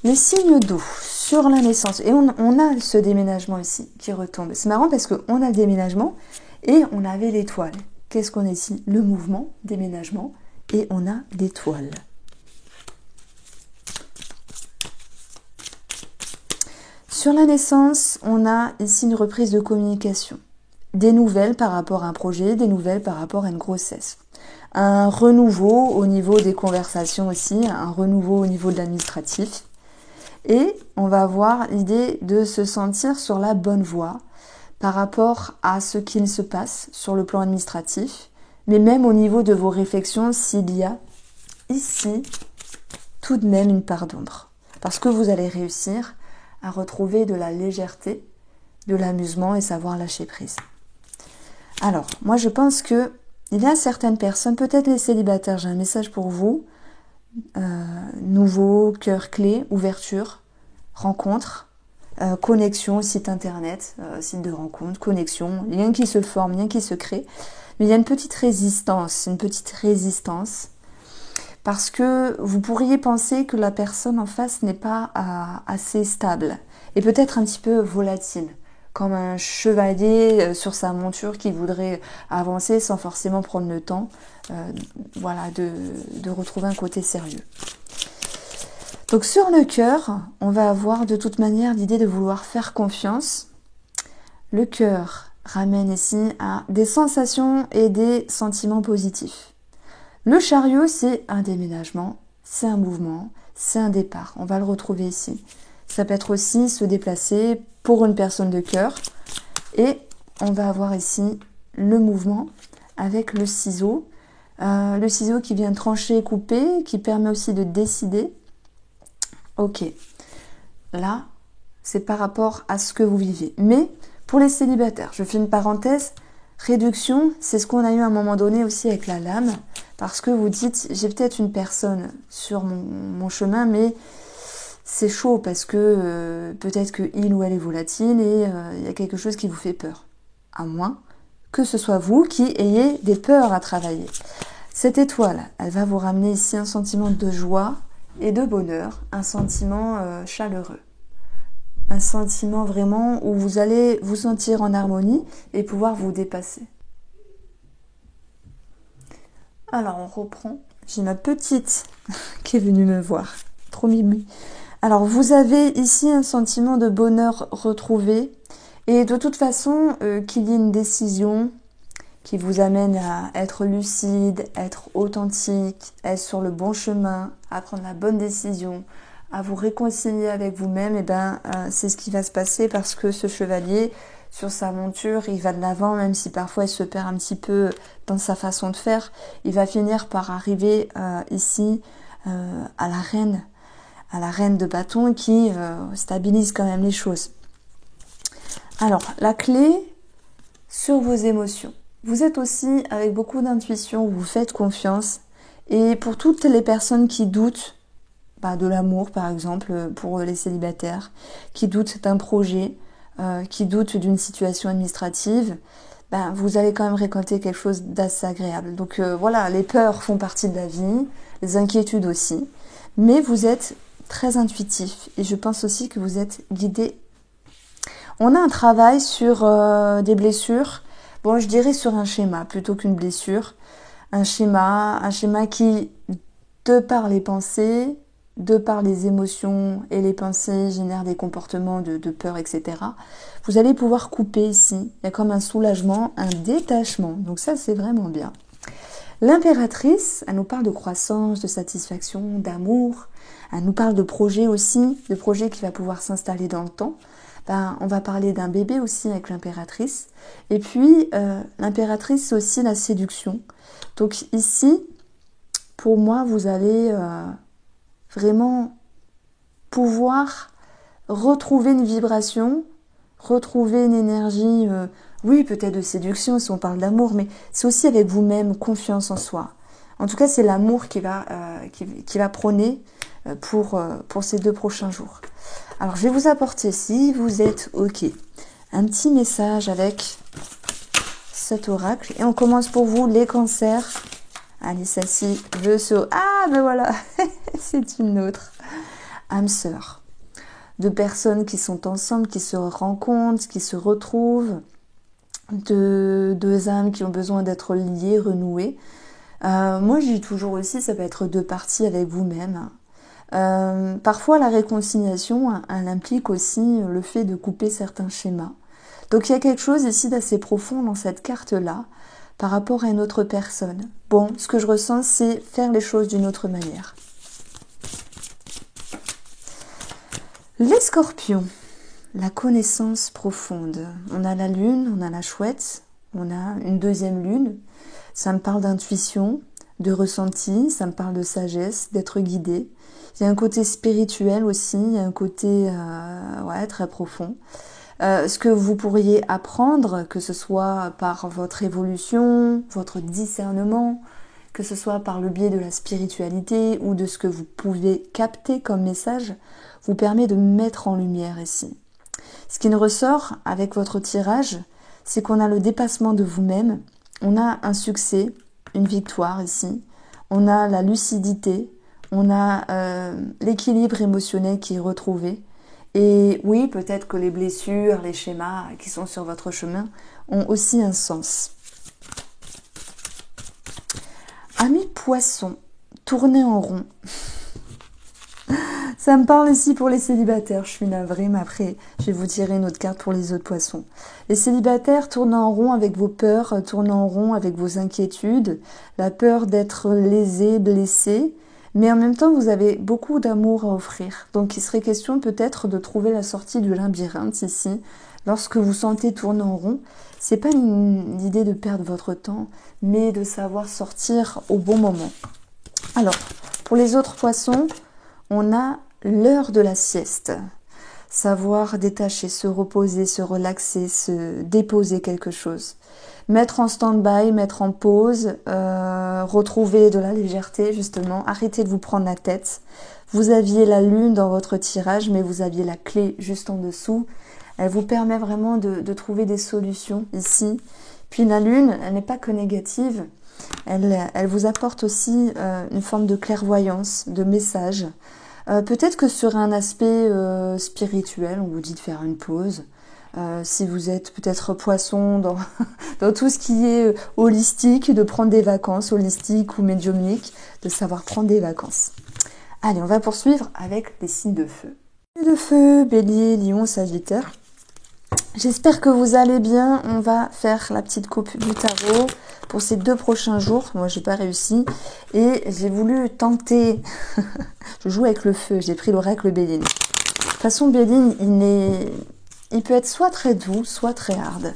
les signes d'eau sur la naissance. Et on a ce déménagement ici qui retombe. C'est marrant parce qu'on a le déménagement et on avait l'étoile. Qu'est-ce qu'on a ici? Le mouvement, déménagement, et on a l'étoile. Sur la naissance, on a ici une reprise de communication. Des nouvelles par rapport à un projet, des nouvelles par rapport à une grossesse. Un renouveau au niveau des conversations aussi, un renouveau au niveau de l'administratif. Et on va avoir l'idée de se sentir sur la bonne voie par rapport à ce qu'il se passe sur le plan administratif, mais même au niveau de vos réflexions, s'il y a ici tout de même une part d'ombre. Parce que vous allez réussir à retrouver de la légèreté, de l'amusement et savoir lâcher prise. Alors, moi je pense que il y a certaines personnes, peut-être les célibataires, j'ai un message pour vous, nouveau, cœur clé, ouverture, rencontre, connexion, site internet, site de rencontre, connexion, lien qui se forme, lien qui se crée. Mais il y a une petite résistance, parce que vous pourriez penser que la personne en face n'est pas assez stable et peut-être un petit peu volatile, comme un chevalier sur sa monture qui voudrait avancer sans forcément prendre le temps voilà, de retrouver un côté sérieux. Donc sur le cœur, on va avoir de toute manière l'idée de vouloir faire confiance. Le cœur ramène ici à des sensations et des sentiments positifs. Le chariot, c'est un déménagement, c'est un mouvement, c'est un départ. On va le retrouver ici. Ça peut être aussi se déplacer pour une personne de cœur. Et on va avoir ici le mouvement avec le ciseau. Le ciseau qui vient trancher et couper, qui permet aussi de décider. Ok, là, c'est par rapport à ce que vous vivez. Mais pour les célibataires, je fais une parenthèse, réduction, c'est ce qu'on a eu à un moment donné aussi avec la lame, parce que vous dites, j'ai peut-être une personne sur mon chemin, mais c'est chaud parce que peut-être que il ou elle est volatile et il y a quelque chose qui vous fait peur. À moins que ce soit vous qui ayez des peurs à travailler. Cette étoile, elle va vous ramener ici un sentiment de joie et de bonheur, un sentiment chaleureux. Un sentiment vraiment où vous allez vous sentir en harmonie et pouvoir vous dépasser. Alors on reprend. J'ai ma petite qui est venue me voir. Trop mimi. Alors vous avez ici un sentiment de bonheur retrouvé. Et de toute façon, qu'il y ait une décision qui vous amène à être lucide, être authentique, être sur le bon chemin, à prendre la bonne décision, à vous réconcilier avec vous-même, et ben c'est ce qui va se passer parce que ce chevalier, sur sa monture, il va de l'avant, même si parfois il se perd un petit peu dans sa façon de faire. Il va finir par arriver ici à la reine de bâton qui stabilise quand même les choses. Alors, la clé sur vos émotions. Vous êtes aussi avec beaucoup d'intuition, vous faites confiance. Et pour toutes les personnes qui doutent, de l'amour par exemple, pour les célibataires, qui doutent d'un projet, qui doutent d'une situation administrative, vous allez quand même récolter quelque chose d'assez agréable. Donc voilà, les peurs font partie de la vie, les inquiétudes aussi. Mais vous êtes très intuitif et je pense aussi que vous êtes guidé. On a un travail sur des blessures Bon, je dirais sur un schéma plutôt qu'une blessure. Un schéma qui, de par les pensées, de par les émotions et les pensées, génère des comportements de peur, etc. Vous allez pouvoir couper ici. Il y a comme un soulagement, un détachement. Donc ça, c'est vraiment bien. L'impératrice, elle nous parle de croissance, de satisfaction, d'amour. Elle nous parle de projet aussi, de projet qui va pouvoir s'installer dans le temps. Ben, on va parler d'un bébé aussi avec l'impératrice. Et puis, l'impératrice, c'est aussi la séduction. Donc ici, pour moi, vous allez vraiment pouvoir retrouver une vibration, retrouver une énergie, oui, peut-être de séduction si on parle d'amour, mais c'est aussi avec vous-même, confiance en soi. En tout cas, c'est l'amour qui va prôner pour ces 2 prochains jours. Alors, je vais vous apporter, si vous êtes OK, un petit message avec cet oracle. Et on commence pour vous, les cancers. Allez, celle-ci, je saute. Ah, ben voilà, c'est une autre. Âme sœur. 2 personnes qui sont ensemble, qui se rencontrent, qui se retrouvent. 2 âmes qui ont besoin d'être liées, renouées. Moi, je dis toujours aussi, ça peut être 2 parties avec vous-même. Parfois, la réconciliation, elle implique aussi le fait de couper certains schémas. Donc, il y a quelque chose ici d'assez profond dans cette carte-là par rapport à une autre personne. Bon, ce que je ressens, c'est faire les choses d'une autre manière. Les scorpions, la connaissance profonde. On a la lune, on a la chouette, on a une 2e lune. Ça me parle d'intuition, de ressenti, ça me parle de sagesse, d'être guidé. Il y a un côté spirituel aussi, il y a un côté ouais, très profond. Ce que vous pourriez apprendre, que ce soit par votre évolution, votre discernement, que ce soit par le biais de la spiritualité ou de ce que vous pouvez capter comme message, vous permet de mettre en lumière ici. Ce qui ne ressort avec votre tirage, c'est qu'on a le dépassement de vous-même, on a un succès, une victoire ici, on a la lucidité, on a l'équilibre émotionnel qui est retrouvé. Et oui, peut-être que les blessures, les schémas qui sont sur votre chemin ont aussi un sens. Amis poissons, tournez en rond. Ça me parle ici pour les célibataires, je suis navrée, mais après, je vais vous tirer une autre carte pour les autres poissons. Les célibataires, tournez en rond avec vos peurs, tournez en rond avec vos inquiétudes, la peur d'être lésé, blessé, mais en même temps, vous avez beaucoup d'amour à offrir. Donc, il serait question peut-être de trouver la sortie du labyrinthe ici. Lorsque vous sentez tourner en rond, c'est pas l'idée de perdre votre temps, mais de savoir sortir au bon moment. Alors, pour les autres poissons, on a l'heure de la sieste. Savoir détacher, se reposer, se relaxer, se déposer quelque chose. Mettre en stand-by, mettre en pause, retrouver de la légèreté justement, arrêtez de vous prendre la tête. Vous aviez la lune dans votre tirage, mais vous aviez la clé juste en dessous. Elle vous permet vraiment de trouver des solutions ici. Puis la lune, elle n'est pas que négative, elle vous apporte aussi une forme de clairvoyance, de message. Peut-être que sur un aspect spirituel, on vous dit de faire une pause. Si vous êtes peut-être poisson dans tout ce qui est holistique, de prendre des vacances, holistique ou médiumnique, de savoir prendre des vacances. Allez, on va poursuivre avec les signes de feu. De feu, Bélier, Lion, Sagittaire. J'espère que vous allez bien. On va faire la petite coupe du tarot pour ces 2 prochains jours. Moi, j'ai pas réussi et j'ai voulu tenter. Je joue avec le feu. J'ai pris l'oracle Béline. De toute façon, Béline, il peut être soit très doux, soit très hard.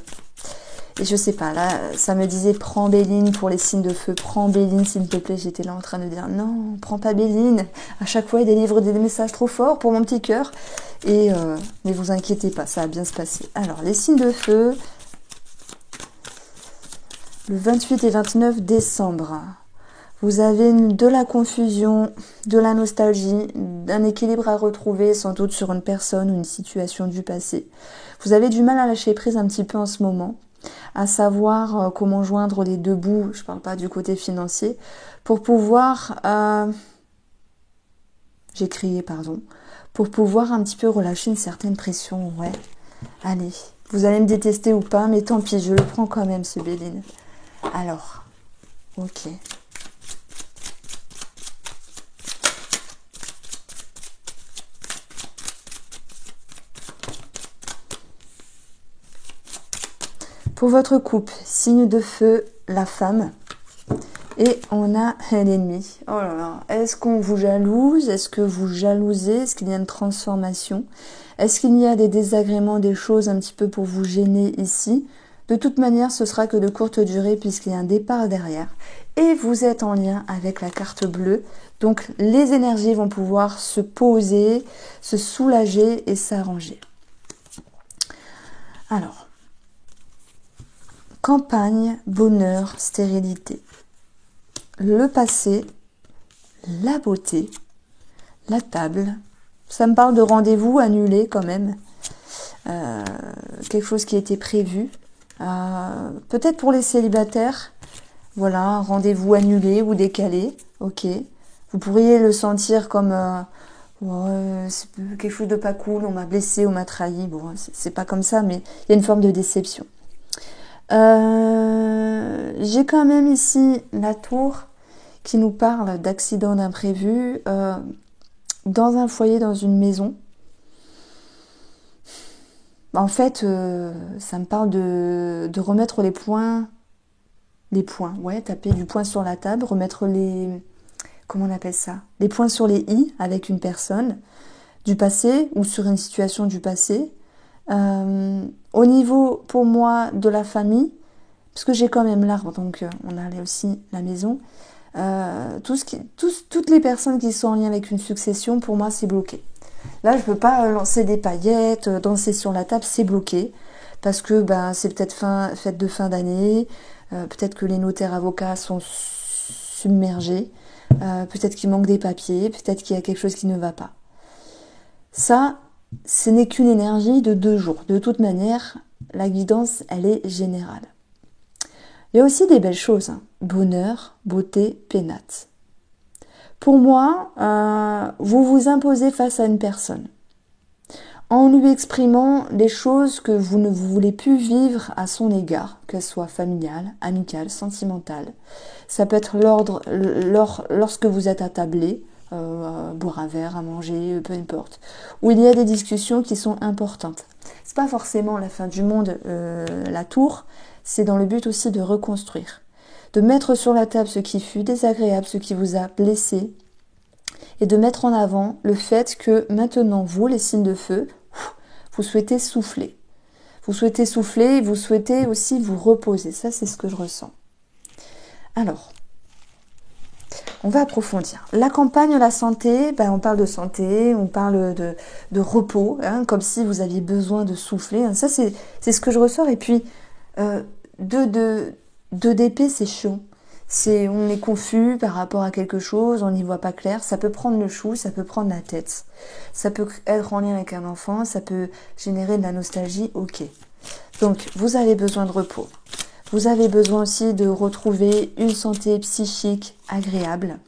Et je sais pas, là, ça me disait, prends Béline pour les signes de feu, prends Béline s'il te plaît. J'étais là en train de dire, non, prends pas Béline. À chaque fois, il délivre des messages trop forts pour mon petit cœur. Et mais vous inquiétez pas, ça va bien se passer. Alors, les signes de feu, le 28 et 29 décembre. Vous avez de la confusion, de la nostalgie, un équilibre à retrouver, sans doute sur une personne ou une situation du passé. Vous avez du mal à lâcher prise un petit peu en ce moment, à savoir comment joindre les 2 bouts, je ne parle pas du côté financier, pour pouvoir... pour pouvoir un petit peu relâcher une certaine pression, ouais. Allez, Vous allez me détester ou pas, mais tant pis, je le prends quand même, ce Béline. Alors, ok. Pour votre couple, signe de feu, la femme. Et on a l'ennemi. Oh là là, est-ce qu'on vous jalouse? Est-ce que vous jalousez? Est-ce qu'il y a une transformation? Est-ce qu'il y a des désagréments, des choses un petit peu pour vous gêner ici? De toute manière, ce sera que de courte durée puisqu'il y a un départ derrière. Et vous êtes en lien avec la carte bleue. Donc les énergies vont pouvoir se poser, se soulager et s'arranger. Alors, campagne, bonheur, stérilité. Le passé, la beauté, la table. Ça me parle de rendez-vous annulé quand même. Quelque chose qui était prévu. Peut-être pour les célibataires. Voilà, un rendez-vous annulé ou décalé. Ok. Vous pourriez le sentir comme c'est quelque chose de pas cool. On m'a blessé, on m'a trahi. Bon, c'est pas comme ça, mais il y a une forme de déception. J'ai quand même ici la tour qui nous parle d'accidents d'imprévus dans un foyer, dans une maison. En fait, ça me parle de remettre les points, ouais, taper du poing sur la table, remettre comment on appelle ça? Les points sur les i avec une personne du passé ou sur une situation du passé. Au niveau, pour moi, de la famille, parce que j'ai quand même l'arbre, donc on a aussi la maison, toutes les personnes qui sont en lien avec une succession, pour moi, c'est bloqué. Là, je peux pas lancer des paillettes, danser sur la table, c'est bloqué, parce que c'est peut-être fête de fin d'année, peut-être que les notaires avocats sont submergés, peut-être qu'il manque des papiers, peut-être qu'il y a quelque chose qui ne va pas. Ça, ce n'est qu'une énergie de 2 jours. De toute manière, la guidance, elle est générale. Il y a aussi des belles choses. Bonheur, beauté, pénate. Pour moi, vous vous imposez face à une personne. En lui exprimant les choses que vous ne voulez plus vivre à son égard, qu'elles soient familiales, amicales, sentimentales. Ça peut être lorsque vous êtes attablé, boire un verre, à manger, peu importe, où il y a des discussions qui sont importantes. C'est pas forcément la fin du monde, la tour, c'est dans le but aussi de reconstruire, de mettre sur la table ce qui fut désagréable, ce qui vous a blessé, et de mettre en avant le fait que maintenant, vous, les signes de feu, vous souhaitez souffler. Vous souhaitez souffler, vous souhaitez aussi vous reposer. Ça, c'est ce que je ressens. Alors, on va approfondir. La campagne, la santé, on parle de santé, on parle de repos, comme si vous aviez besoin de souffler. Ça, c'est ce que je ressors. Et puis, deux d'épée, c'est chiant. On est confus par rapport à quelque chose, on n'y voit pas clair, ça peut prendre le chou, ça peut prendre la tête. Ça peut être en lien avec un enfant, ça peut générer de la nostalgie, ok. Donc, vous avez besoin de repos. Vous avez besoin aussi de retrouver une santé psychique agréable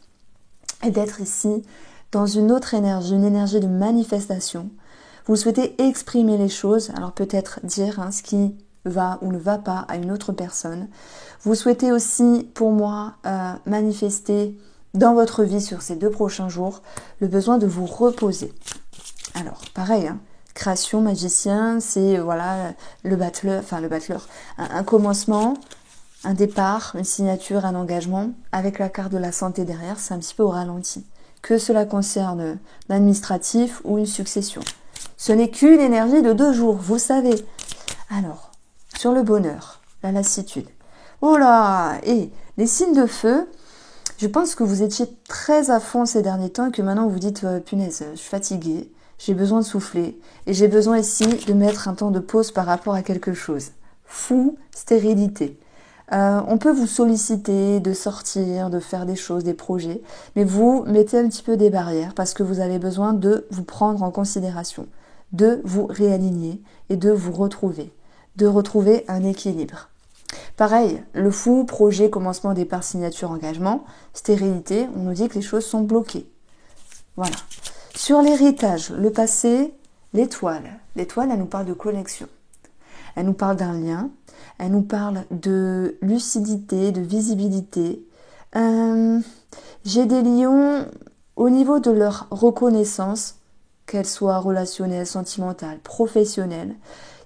et d'être ici dans une autre énergie, une énergie de manifestation. Vous souhaitez exprimer les choses, alors peut-être dire ce qui va ou ne va pas à une autre personne. Vous souhaitez aussi, pour moi, manifester dans votre vie sur ces 2 prochains jours le besoin de vous reposer. Alors, pareil, création, magicien, c'est le battleur, un commencement, un départ, une signature, un engagement, avec la carte de la santé derrière, c'est un petit peu au ralenti. Que cela concerne l'administratif ou une succession. Ce n'est qu'une énergie de 2 jours, vous savez. Alors, sur le bonheur, la lassitude. Oh là! Et les signes de feu, je pense que vous étiez très à fond ces derniers temps et que maintenant vous dites punaise, je suis fatiguée, j'ai besoin de souffler et j'ai besoin ici de mettre un temps de pause par rapport à quelque chose. Fou, stérilité. On peut vous solliciter de sortir, de faire des choses, des projets, mais vous mettez un petit peu des barrières parce que vous avez besoin de vous prendre en considération, de vous réaligner et de vous retrouver, de retrouver un équilibre. Pareil, le fou, projet, commencement, départ, signature, engagement, stérilité, on nous dit que les choses sont bloquées. Voilà. Sur l'héritage, le passé, l'étoile. L'étoile, elle nous parle de connexion. Elle nous parle d'un lien. Elle nous parle de lucidité, de visibilité. J'ai des lions au niveau de leur reconnaissance, qu'elle soit relationnelle, sentimentale, professionnelle.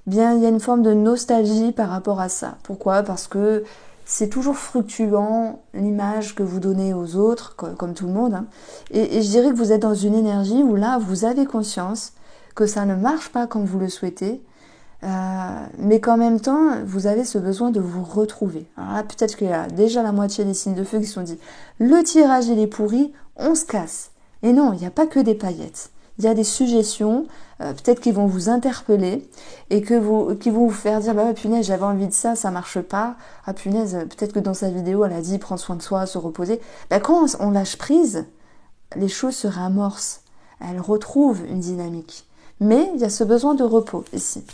Bien, il y a une forme de nostalgie par rapport à ça. Pourquoi? Parce que c'est toujours fluctuant l'image que vous donnez aux autres, comme tout le monde. Hein. Et je dirais que vous êtes dans une énergie où là, vous avez conscience que ça ne marche pas comme vous le souhaitez, mais qu'en même temps, vous avez ce besoin de vous retrouver. Alors là, peut-être qu'il y a déjà la moitié des signes de feu qui se sont dit « Le tirage, il est pourri, on se casse ». Et non, il n'y a pas que des paillettes. Il y a des suggestions, peut-être qui vont vous interpeller et qui vont vous faire dire « Bah ouais, punaise, j'avais envie de ça, ça marche pas. Ah punaise, peut-être que dans sa vidéo, elle a dit « Prendre soin de soi, se reposer ». Bah, quand on lâche prise, les choses se réamorcent. Elles retrouvent une dynamique. Mais il y a ce besoin de repos ici.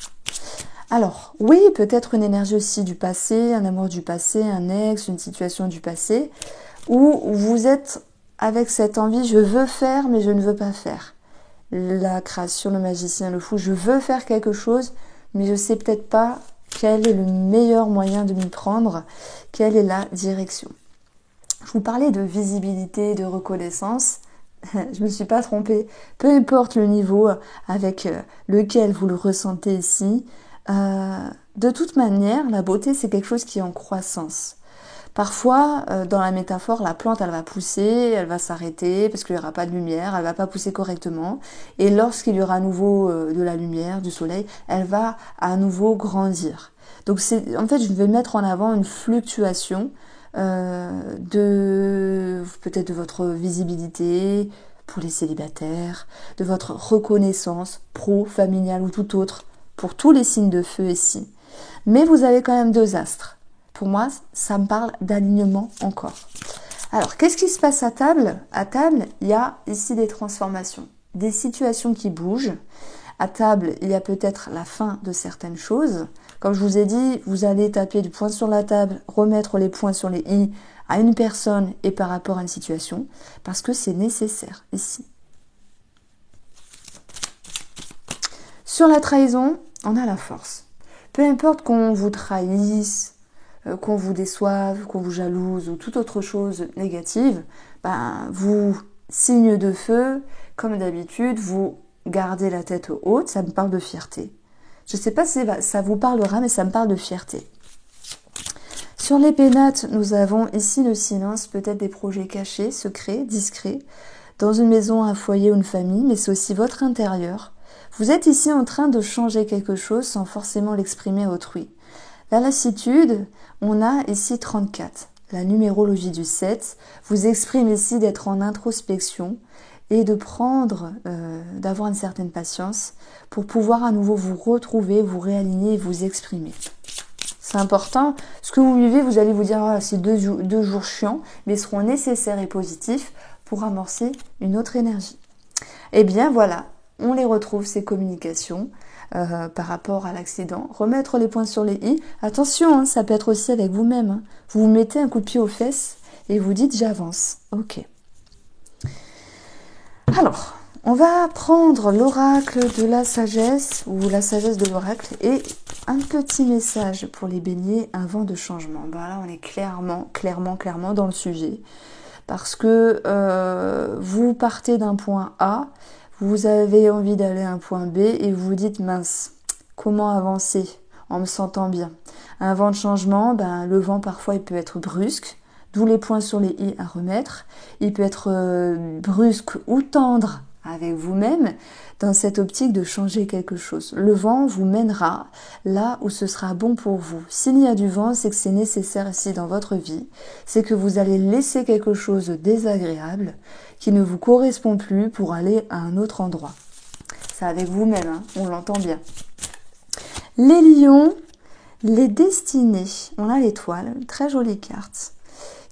Alors, oui, peut-être une énergie aussi du passé, un amour du passé, un ex, une situation du passé, où vous êtes avec cette envie « je veux faire, mais je ne veux pas faire ». La création, le magicien, le fou, je veux faire quelque chose, mais je ne sais peut-être pas quel est le meilleur moyen de m'y prendre, quelle est la direction. Je vous parlais de visibilité, de reconnaissance. Je me suis pas trompée. Peu importe le niveau avec lequel vous le ressentez ici, de toute manière, la beauté, c'est quelque chose qui est en croissance. Parfois, dans la métaphore, la plante, elle va pousser, elle va s'arrêter parce qu'il n'y aura pas de lumière, elle va pas pousser correctement. Et lorsqu'il y aura à nouveau de la lumière, du soleil, elle va à nouveau grandir. Donc, en fait, je vais mettre en avant une fluctuation peut-être de votre visibilité pour les célibataires, de votre reconnaissance pro, familiale ou tout autre, pour tous les signes de feu ici. Mais vous avez quand même 2 astres. Pour moi, ça me parle d'alignement encore. Alors, qu'est-ce qui se passe à table? À table, il y a ici des transformations, des situations qui bougent. À table, il y a peut-être la fin de certaines choses. Comme je vous ai dit, vous allez taper du poing sur la table, remettre les points sur les i à une personne et par rapport à une situation, parce que c'est nécessaire ici. Sur la trahison, on a la force. Peu importe qu'on vous trahisse, qu'on vous déçoive, qu'on vous jalouse ou toute autre chose négative, ben, vous, signe de feu, comme d'habitude, vous gardez la tête haute, ça me parle de fierté. Je ne sais pas si ça vous parlera, mais ça me parle de fierté. Sur les pénates, nous avons ici le silence, peut-être des projets cachés, secrets, discrets, dans une maison, un foyer ou une famille, mais c'est aussi votre intérieur. Vous êtes ici en train de changer quelque chose sans forcément l'exprimer à autrui. La lassitude, on a ici 34. La numérologie du 7 vous exprime ici d'être en introspection et de prendre, d'avoir une certaine patience pour pouvoir à nouveau vous retrouver, vous réaligner et vous exprimer. C'est important. Ce que vous vivez, vous allez vous dire ah, c'est deux jours chiants, mais ils seront nécessaires et positifs pour amorcer une autre énergie. Eh bien voilà, on les retrouve, ces communications par rapport à l'accident. Remettre les points sur les i. Attention, hein, ça peut être aussi avec vous-même. Hein. Vous vous mettez un coup de pied aux fesses et vous dites j'avance. Ok. Alors, on va prendre l'oracle de la sagesse ou la sagesse de l'oracle et un petit message pour les béliers, un vent de changement. Ben là, on est clairement dans le sujet. Parce que vous partez d'un point A, vous avez envie d'aller à un point B et vous vous dites mince, comment avancer en me sentant bien. Un vent de changement, ben, le vent parfois il peut être brusque, d'où les points sur les i à remettre. Il peut être brusque ou tendre avec vous-même dans cette optique de changer quelque chose. Le vent vous mènera là où ce sera bon pour vous. S'il y a du vent, c'est que c'est nécessaire ici dans votre vie. C'est que vous allez laisser quelque chose de désagréable qui ne vous correspond plus pour aller à un autre endroit. C'est avec vous-même, hein, on l'entend bien. Les lions, les destinées. On a l'étoile, très jolie carte.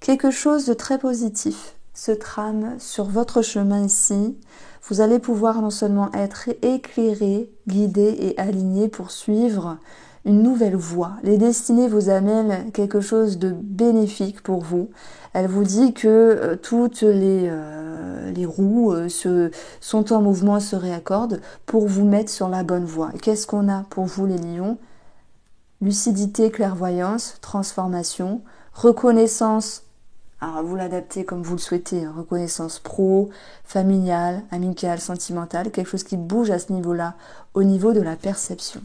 Quelque chose de très positif se trame sur votre chemin ici. Vous allez pouvoir non seulement être éclairé, guidé et aligné pour suivre une nouvelle voie. Les destinées vous amènent quelque chose de bénéfique pour vous. Elle vous dit que toutes les roues sont en mouvement, se réaccordent pour vous mettre sur la bonne voie. Qu'est-ce qu'on a pour vous les lions? lucidité, clairvoyance, transformation, reconnaissance. Alors, vous l'adaptez comme vous le souhaitez, hein, reconnaissance pro, familiale, amicale, sentimentale, quelque chose qui bouge à ce niveau-là, au niveau de la perception.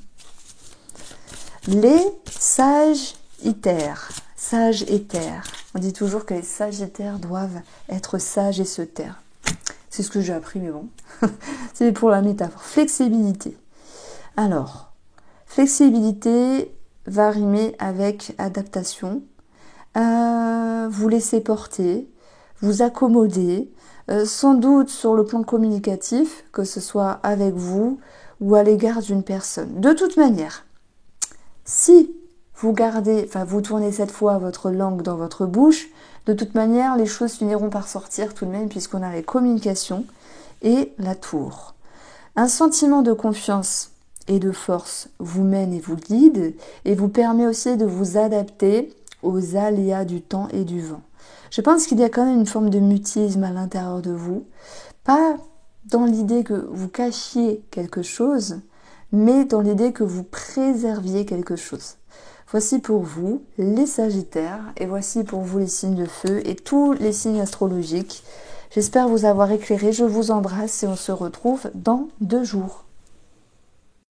Les sagittaires, sages et terres. On dit toujours que les sagittaires doivent être sages et se taire. C'est ce que j'ai appris, mais bon, c'est pour la métaphore. Flexibilité. Alors, flexibilité va rimer avec adaptation. Vous laisser porter, vous accommoder, sans doute sur le plan communicatif, que ce soit avec vous ou à l'égard d'une personne. De toute manière, si vous gardez, enfin vous tournez cette fois votre langue dans votre bouche, de toute manière les choses finiront par sortir tout de même puisqu'on a les communications et la tour. Un sentiment de confiance et de force vous mène et vous guide et vous permet aussi de vous adapter aux aléas du temps et du vent. Je pense qu'il y a quand même une forme de mutisme à l'intérieur de vous, pas dans l'idée que vous cachiez quelque chose, mais dans l'idée que vous préserviez quelque chose. Voici pour vous les Sagittaires, et voici pour vous les signes de feu et tous les signes astrologiques. J'espère vous avoir éclairé, je vous embrasse et on se retrouve dans 2 jours.